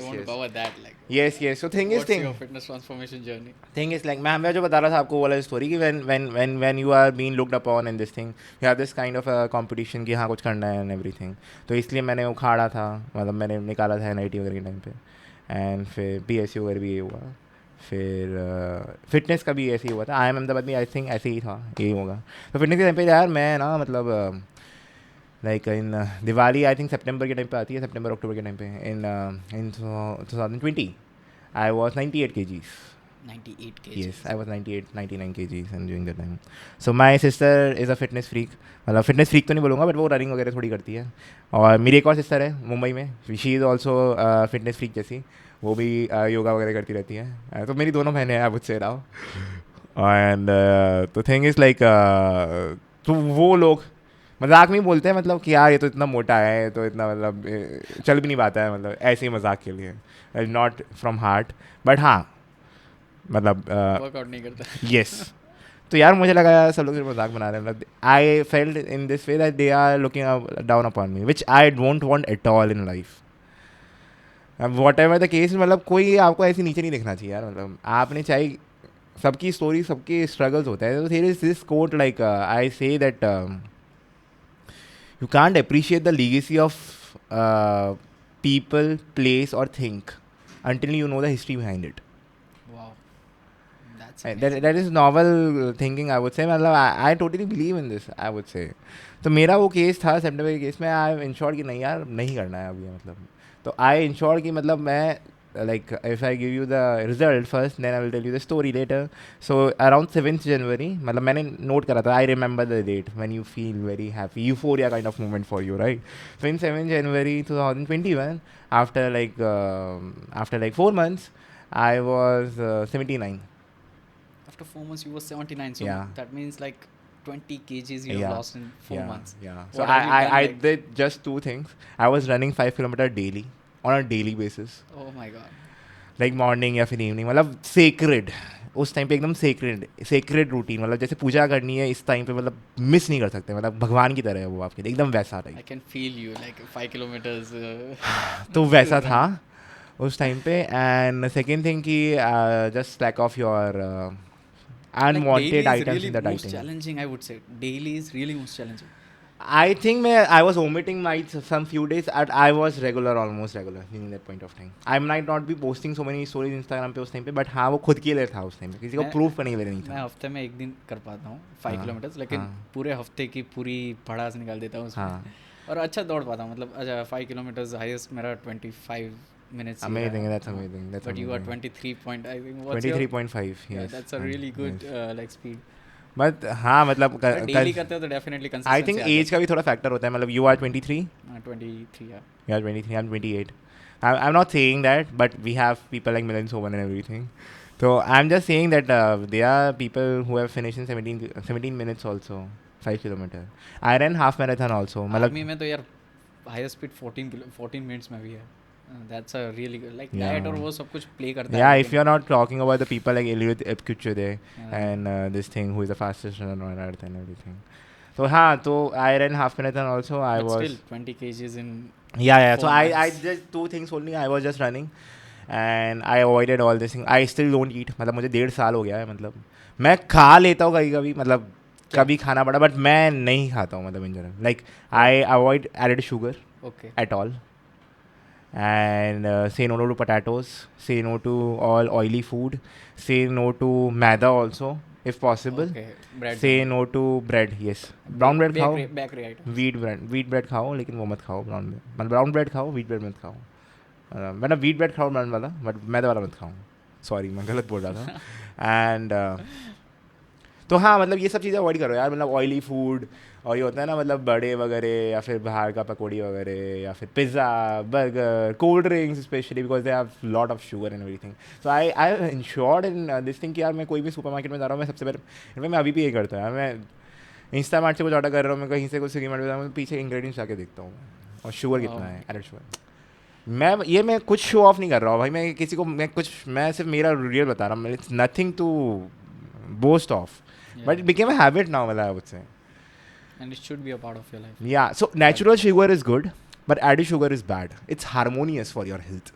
want to cover that, like. Yes. So thing is, What's your fitness transformation journey? Thing is, like मैं जो बता रहा था आपको वो वाला स्टोरी कि when you are being looked upon in this thing, you have this kind of a competition कि हाँ कुछ करना है and everything. तो इसलिए मैंने उखाड़ा था, मतलब मैंने निकाला था NIT वगैरह के टाइम पे. एंड फिर PSU वगैरह भी ये हुआ. फिर फिटनेस का भी ऐसे ही हुआ था. IIM अहमदाबाद में आई थिंक ऐसे ही था, यही होगा. तो फिटनेस के टाइम पे यार मैं ना मतलब like in Diwali I think सितंबर के टाइम पे आती है, सितंबर अक्टूबर के टाइम पे इन 2020 I was 98 kgs. 98 kgs. Yes, I was 99 kgs and during that time. So my sister is a fitness freak. मतलब fitness freak तो नहीं बोलूँगा, बट वो रनिंग वगैरह थोड़ी करती है. और मेरी एक और सिस्टर है मुंबई में, she is also fitness freak जैसी. वो भी योगा वगैरह करती रहती है. तो मेरी दोनों बहनें हैं, आई वुड से नाउ. एंड तो थिंग इज़ लाइक तो वो लोग मजाक में ही बोलते हैं, मतलब कि यार ये तो इतना मोटा है, तो इतना मतलब चल भी नहीं पाता है, मतलब ऐसे ही मजाक के लिए, नॉट फ्रॉम हार्ट. बट हाँ मतलब वर्कआउट नहीं करता. यस. तो यार मुझे लगा यार सब लोग मजाक बना रहे हैं. मतलब I felt in this way that they are looking down upon me, which I don't want at all in life. Whatever the case, मतलब कोई आपको ऐसे नीचे नहीं देखना चाहिए यार. मतलब आपने चाहे सबकी स्टोरी, सबके स्ट्रगल्स होते हैं. तो there is this quote like I say that you can't appreciate the legacy of people, place or thing until you know the history behind it. Wow. That's that is novel thinking, I would say. मतलब I totally believe in this, I would say. तो मेरा वो case था सितंबर के case में, I ensure कि नहीं यार नहीं करना है अभी, मतलब. तो आई इंश्योर कि मतलब मैं like if I give you the result first, then I will tell you the story later. So around 7th January, मतलब मैंने नोट करा था, I remember the date when you feel very happy, euphoria kind of moment for you, right? So in 7th January 2021, after like 4 months, I was 79. After 4 months, you were 79. So Yeah. that means like 20 kgs you have lost in 4 months. Yeah. What So have you done, I like? did just 2 things. I was running 5 kilometers daily on a daily basis. Oh my god. Like morning या फिर evening, मतलब sacred उस time पे, एकदम sacred routine. मतलब जैसे पूजा करनी है इस टाइम पे, मतलब मिस नहीं कर सकते, मतलब भगवान की तरह है वो आपके लिए, एकदम वैसा I type. can feel you like 5 kilometers. तो वैसा था उस टाइम पे. एंड सेकेंड थिंग कि just lack of your Like daily unwanted is items really in the most dieting. challenging, I would say. Daily is really most challenging. I think I was omitting my some few days. I was almost regular during that point of time. I might not be posting so many stories Instagram पे उस time पे, but हाँ वो खुद के लिए था उस टाइम पे, किसी को प्रूफ करने के लिए नहीं मैं था. हफ्ते में एक दिन कर पाता हूँ 5 हाँ, किलोमीटर्स, लेकिन हाँ. पूरे हफ्ते की पूरी भड़ास निकाल देता हूँ उसमें. हाँ. और अच्छा दौड़ पाता हूँ, मतलब अच्छा 5 किलोमीटर्स हाईएस्ट मेरा 25 minutes. Amazing, that's amazing. That's but amazing. you are 23 point, I think. What's 23.5. yeah, Yes. that's a really good Yes. like speed. But हाँ मतलब डेली करते हो तो definitely I think consistency age का भी थोड़ा factor होता है. मतलब यू आर 23. 23 या You are 23, I'm 28. I'm not saying that, but we have people like Milan Soman and everything. So I'm just saying that there are people who have finished in 17 minutes also, 5 kilometer. I ran half marathon also. Army में तो यार highest speed 14 minutes में भी है. That's a really good like diet और वो सब कुछ प्ले करता है. Yeah, if you're not talking about the people like Eliud Epkuche Yeah. and this thing who is the fastest runner on earth and everything. So हाँ, so I ran half marathon also. I But was still 20 kgs in yeah. So 4 I months. just two things only. I was just running. And I avoided all this thing. I still don't eat. मतलब मुझे 1.5 साल हो गया है. मतलब मैं खा लेता हूँ कभी कभी, मतलब कभी खाना पड़ा, बट मैं नहीं खाता हूँ. मतलब in general like I avoid added sugar Okay. At all and say no to potatoes, say no to all oily food, say no to maida also if possible. Okay. Bread. say no to bread. Yes, brown bread खाओ, Bakery items. wheat bread खाओ, लेकिन वो मत खाओ. brown bread खाओ, wheat bread मत खाओ. मतलब wheat bread खाओ ब्राउन वाला, बट मैदा वाला मत खाओ. सॉरी मैं गलत बोल रहा था. एंड तो हाँ मतलब ये सब चीज़ें अवॉइड करो यार. मतलब ऑयली फूड और ये होता है ना, मतलब बड़े वगैरह या फिर बाहर का पकौड़ी वगैरह या फिर pizza, burger, cold drinks specially because they have lot of sugar and everything. So I insured in this thing कि यार मैं कोई भी सुपर मार्केट में जा रहा हूँ, मैं सबसे पहले इनफैक्ट मैं अभी भी ये करता हूँ यार. मैं इंस्टा मार्ट से कुछ ऑर्डर कर रहा हूँ, मैं कहीं से कुछ स्विगी मार्ट में जा रहा हूँ, पीछे इंग्रेडिएंट्स जाके देखता हूँ और शुगर कितना है, एडेड शुगर. मैं कुछ शो ऑफ नहीं कर रहा हूँ भाई. मैं किसी को मैं सिर्फ मेरा रियल बता रहा हूँ. It's nothing to boast of, but it became a habit now. मतलब I would say And it should be a part of your life. yeah. So natural sugar is good, but added sugar is bad. It's harmonious for your health,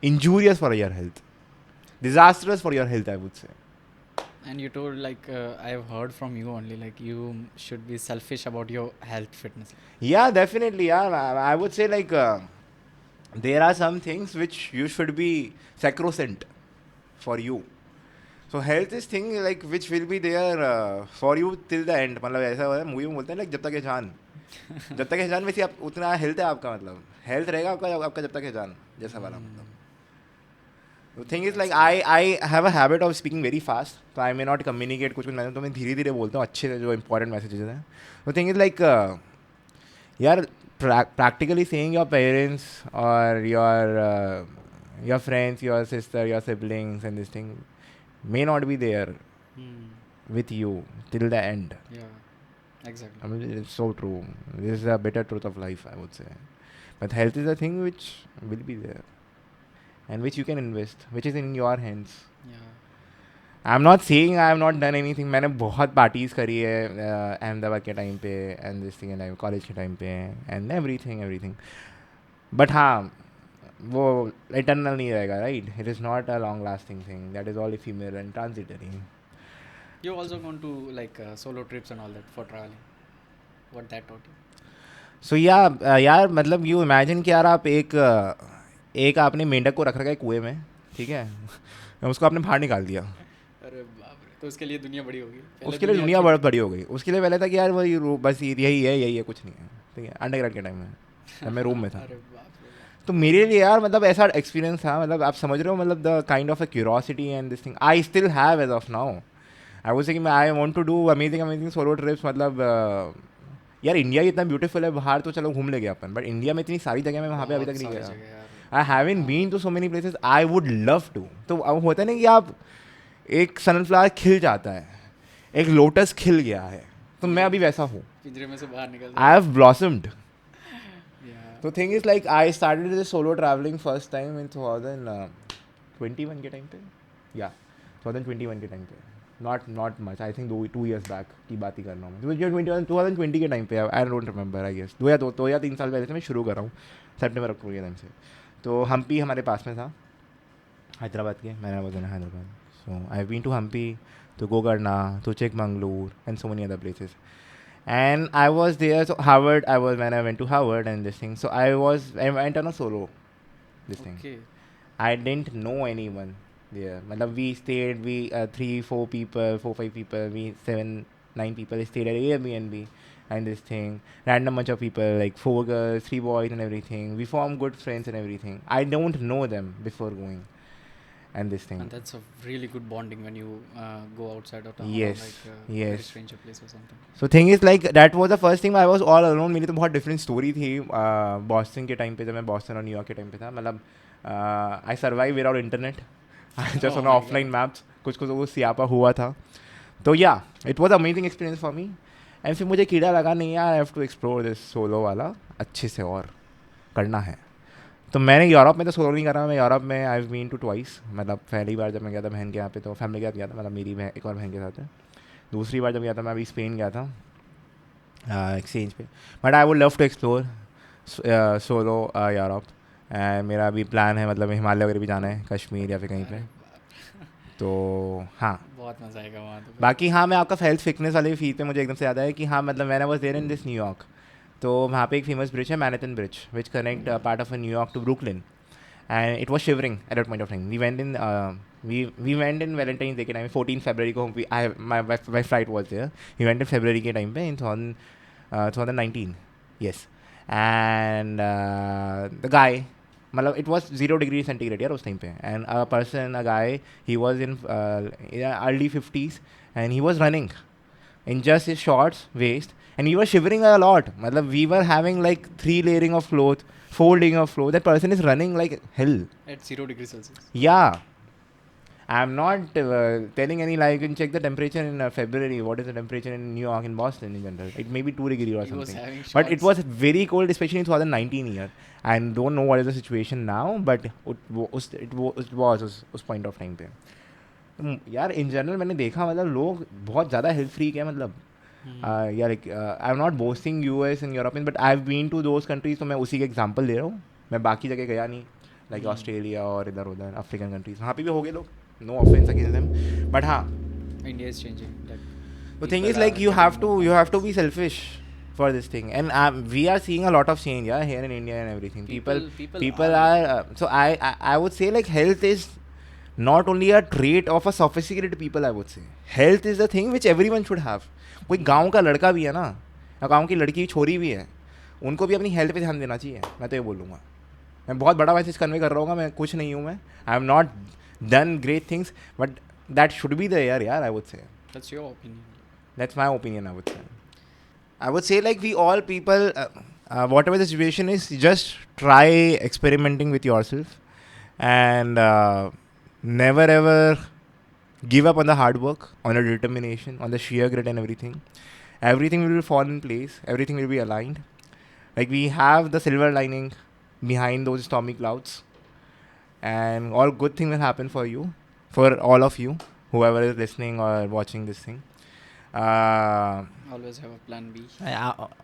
injurious for your health, disastrous for your health, I would say. And you told like I've heard from you only like you should be selfish about your health fitness. Yeah, definitely. Yeah, I would say like there are some things which you should be sacrosanct for you. So health is thing like which will be there for you till the end. मतलब ऐसा है movie में बोलते हैं like जब तक है जान, जब तक है जान वैसे आप उतना हेल्थ है आपका. मतलब हेल्थ रहेगा आपका जब तक है जान जैसा वाला. मतलब the thing is like I have a habit of speaking very fast, so I may not communicate कुछ मैंने तो मैं धीरे धीरे बोलता हूँ अच्छे से जो important messages हैं. The thing is like यार practically saying your parents or your friends, your sister, your siblings and this thing may not be there with you till the end. Yeah, exactly. I mean, it's so true. This is a better truth of life, I would say. But health is a thing which will be there and which you can invest, which is in your hands. Yeah. I'm not saying I have not done anything. मैंने बहुत parties करी है अहमदाबाद के time पे and this thing and college के time पे and everything. But हाँ वो इटर्नल नहीं रहेगा, right? It is not a long lasting thing. That is all ephemeral and transitory. You also gone to like solo trips and all that for traveling. What that taught you? सो यार मतलब you imagine कि यार आप एक आपने मेंढक को रख रखा है कुएं में, ठीक है? उसको आपने बाहर निकाल दिया. अरे बाप रे, तो उसके लिए दुनिया बड़ी होगी. उसके लिए दुनिया बहुत बड़ी हो गई. उसके लिए पहले था कि यार वही बस यही है कुछ नहीं है, ठीक है? अंडरग्राउंड के टाइम में जब मैं रूम में था. अरे बाप रे. तो मेरे लिए यार मतलब ऐसा एक्सपीरियंस था. मतलब आप समझ रहे हो, मतलब the kind of a curiosity and this thing I still have as of now. I would say कि I want to do amazing solo trips. मतलब यार इंडिया इतना ब्यूटीफुल है, बाहर तो चलो घूम ले गए अपन, बट इंडिया में इतनी सारी जगह मैं वहाँ पे अभी तक नहीं गया. I haven't been to so many places. I would love to. तो अब होता है ना कि आप एक सनफ्लावर खिल जाता है, एक लोटस खिल गया है, तो मैं अभी वैसा हूँ. पिंजरे में से बाहर निकल. I have blossomed. Yeah. तो thing is like I started this solo travelling first time in 2021 के टाइम पे. या 2021 के टाइम पे. Not much. I think 2 years back की बात ही कर रहा हूँ. 2020 के टाइम पे. I don't remember. I guess 2 या 3 साल पहले से मैं शुरू कर रहा हूँ, सितंबर अक्टूबर के टाइम से. तो हम्पी हमारे पास में था, हैदराबाद के. मैंने was in Hyderabad. So I been to Hampi, to Gokarna, to Chikmagalur, and so many other places. And I was there. So Howard, when I went to Howard and this thing. So I went on a solo. This thing. Okay. I didn't know anyone there. Matlab we stayed. We 3-4 people, 4-5 people. We 7-9 people stayed at Airbnb and this thing. Random bunch of people, like 4 girls, 3 boys, and everything. We formed good friends and everything. I don't know them before going. and this thing. And that's a really good bonding when you go outside of town Yes, or like yes. very stranger place or something. So thing is like that was the first thing. I was all alone. मेरी तो बहुत different story थी Boston के time पे, जब मैं Boston और New York के टाइम पे था. मतलब I survived without internet. Just on offline maps. कुछ कुछ वो सियापा हुआ था. तो yeah, it was amazing experience for me. And फिर मुझे कीड़ा लगा नहीं यार, I have to explore this solo वाला अच्छे से और करना है. तो मैंने यूरोप में तो सोलो नहीं करा. मैं यूरोप में I have been to twice. मतलब पहली बार जब मैं गया था बहन के यहाँ पे तो फैमिली के साथ गया था, मतलब मेरी बहन एक और बहन के साथ है. दूसरी बार जब गया था मैं अभी स्पेन गया था एक्सचेंज पे. But I would love to explore solo Europe. And मेरा अभी प्लान है, मतलब हिमालय वगैरह भी जाना है, कश्मीर या फिर कहीं पे. तो हाँ, बहुत मजा आएगा वहाँ तो. बाकी हाँ, मैं आपका हेल्थ फिटनेस वाले फीड पे मुझे एकदम से याद आया कि हाँ, मतलब मैंने was there in this New York. तो वहाँ पे एक फेमस ब्रिज है, Manhattan bridge, which connect part of New York to Brooklyn. And it was shivering at that point of time. We went in. We went in Valentine's Day के time, 14 February को. My flight was there. We went in February के time पे in 2019. Yes. And the guy, मतलब it was 0 degree centigrade यार उस time पे. And a guy, he was in early 50s and he was running in just his shorts, waist, and we were shivering a lot. मतलब we were having like 3 layering of clothes, 4 layering of clothes. That person is running like hell. At 0 degrees Celsius. Yeah. I'm not telling any lie. You can check the temperature in February. What is the temperature in New York, in Boston in general? It may be 2 degrees or He was something. having But it shorts. was very cold, especially in 2019 year. I don't know what is the situation now, but it was उस point of time पे. यार in general मैंने देखा, मतलब लोग बहुत ज़्यादा health freak है. मतलब यार I am not boasting US and European, but I have been to those countries. तो मैं उसी का एग्जांपल दे रहा हूँ. मैं बाकी जगह गया नहीं, लाइक ऑस्ट्रेलिया और इधर उधर अफ्रीकन कंट्रीज. वहाँ पे भी हो गए लोग, no offense against them. But हाँ, India is changing. the thing is like you have to be selfish for this thing. And we are seeing a lot of change, yeah, here in India and everything. People are so I would say like health is not only a trait of a sophisticated people. I would say health is the thing which everyone should have. कोई गांव का लड़का भी है ना, या गांव की लड़की छोरी भी है, उनको भी अपनी हेल्थ पे ध्यान देना चाहिए. मैं तो ये बोलूँगा. मैं बहुत बड़ा मैसेज कन्वे कर रहा हूँ. मैं कुछ नहीं हूँ. मैं I am not done great things, but that should be the यार. आई वुड से That's your opinion. that's my opinion. I would say like we all people, whatever the situation is, just try experimenting with yourself, and never ever give up on the hard work, on the determination, on the sheer grit and everything. Everything will fall in place. Everything will be aligned. Like we have the silver lining behind those stormy clouds, and all good things will happen for you, for all of you, whoever is listening or watching this thing. Always have a plan B.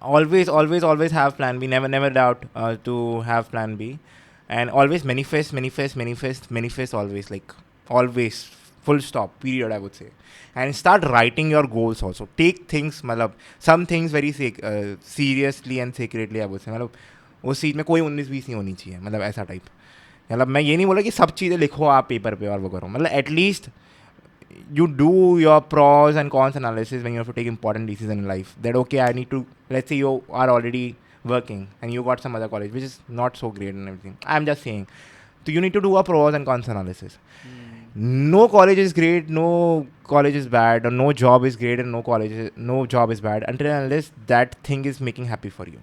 Always have plan B. Never doubt to have plan B, and always manifest. Always, like always, full stop. Period. I would say, and start writing your goals also. Take things, मतलब some things very seriously and sacredly. I would say, मतलब उस चीज़ में कोई 19-20 नहीं होनी चाहिए. मतलब ऐसा टाइप. मतलब मैं ये नहीं बोला कि सब चीज़ें लिखो आप पेपर पे और वो करो. मतलब at least you do your pros and cons analysis when you have to take important decisions in life. That okay, I need to, let's say you are already working and you got some other college which is not so great and everything. I'm just saying. So you need to do a pros and cons analysis. No college is great, no college is bad, or no job is great and no job is bad until and unless that thing is making happy for you.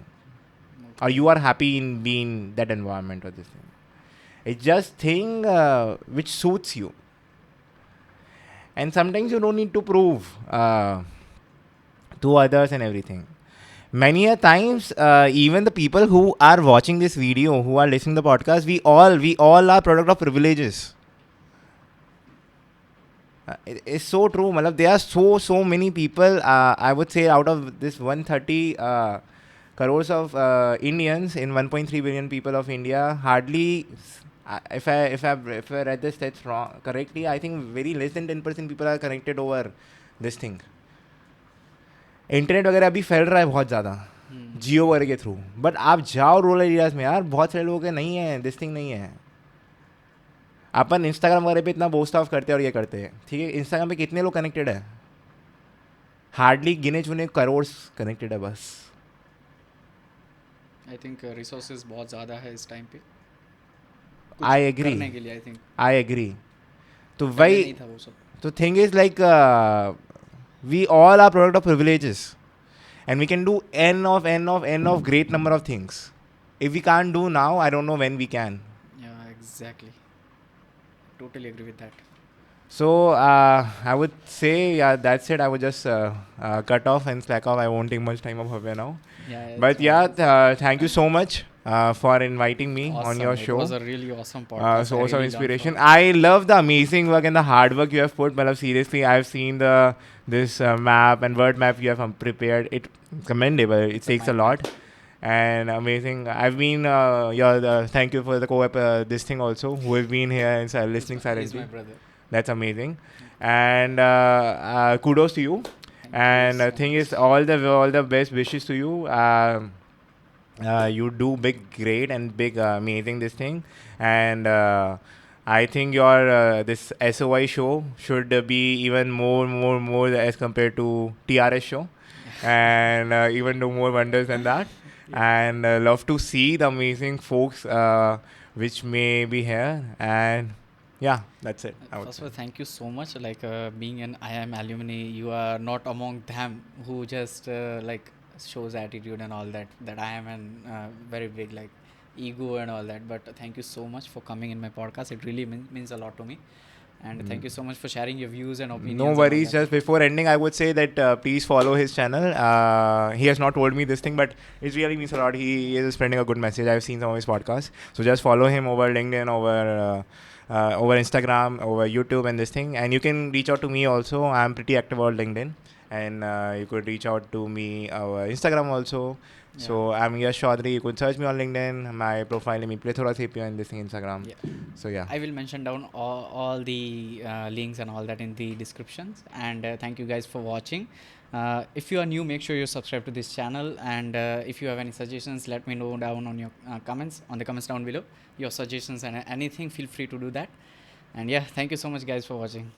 Or you are happy in being that environment or this thing. It's just thing which suits you. And sometimes you don't need to prove to others and everything. Many a times, even the people who are watching this video, who are listening to the podcast, we all are product of privileges. It's so true. Malab, there are so many people. I would say out of this 130 crores of Indians in 1.3 billion people of India, hardly. If I read the stats wrong correctly, I think very less than 10% people are connected over this thing. Internet वगैरह अभी फैल रहा है बहुत ज़्यादा जियो वगैरह के through. But आप जाओ रूरल एरियाज़ में यार, बहुत सारे लोग नहीं है, दिस थिंग नहीं है. अपन इंस्टाग्राम वगैरह पे इतना बोस्ट ऑफ करते हैं और ये करते हैं, ठीक है. इंस्टाग्राम पे कितने लोग कनेक्टेड है? हार्डली गिने चुने करोड़ कनेक्टेड है बस. आई थिंक रिसोर्सेज बहुत ज़्यादा है इस टाइम पे. I agree. करने के लिए, I think. I agree. तो पहले वही नहीं था वो सब. तो thing is like we all are product of privileges, and we can do n of great number of things. If we can't do now, I don't know when we can. Yeah, exactly. Totally agree with that. So I would say, yeah, that's it. I would just cut off and slack off. I won't take much time of Bhavya now. Yeah, it's But yeah, thank you so much for inviting me on your awesome. It show. was a really awesome podcast. I Source of really learned inspiration. from. I love the amazing work and the hard work you have put. But seriously, I've seen this map and word map you have prepared. It commendable. It It's a takes a mind lot map. and amazing. I've been thank you for the co-op this thing also who have been here and listening He's silently. my brother. That's amazing, and kudos to you. Thank And you so thing much. is, all the best wishes to you. You do big, great, and big, amazing this thing. And I think your this SOI show should be even more as compared to TRS show, and even do more wonders than that. Yeah. And love to see the amazing folks which may be here. And yeah, that's it. I would First say. of all, thank you so much. Like being an IIM alumni, you are not among them who just like shows attitude and all that. That I am an very big like ego and all that. But thank you so much for coming in my podcast. It really means a lot to me. And thank you so much for sharing your views and opinions. No and all worries. that. Just before ending, I would say that please follow his channel. He has not told me this thing, but it really means a lot. He is spreading a good message. I've seen some of his podcasts, so just follow him over LinkedIn, over Instagram, over YouTube, and this thing. And you can reach out to me also. I'm pretty active on LinkedIn, and you could reach out to me over Instagram also. So I'm Yash Choudhary. You could search me on LinkedIn. My profile name is Plethora CPO and this thing Instagram. Yeah. So yeah. I will mention down all the links and all that in the descriptions. And thank you guys for watching. If you are new, make sure you subscribe to this channel. And if you have any suggestions, let me know down on your comments, on the comments down below. Your suggestions and anything, feel free to do that. And yeah, thank you so much, guys, for watching.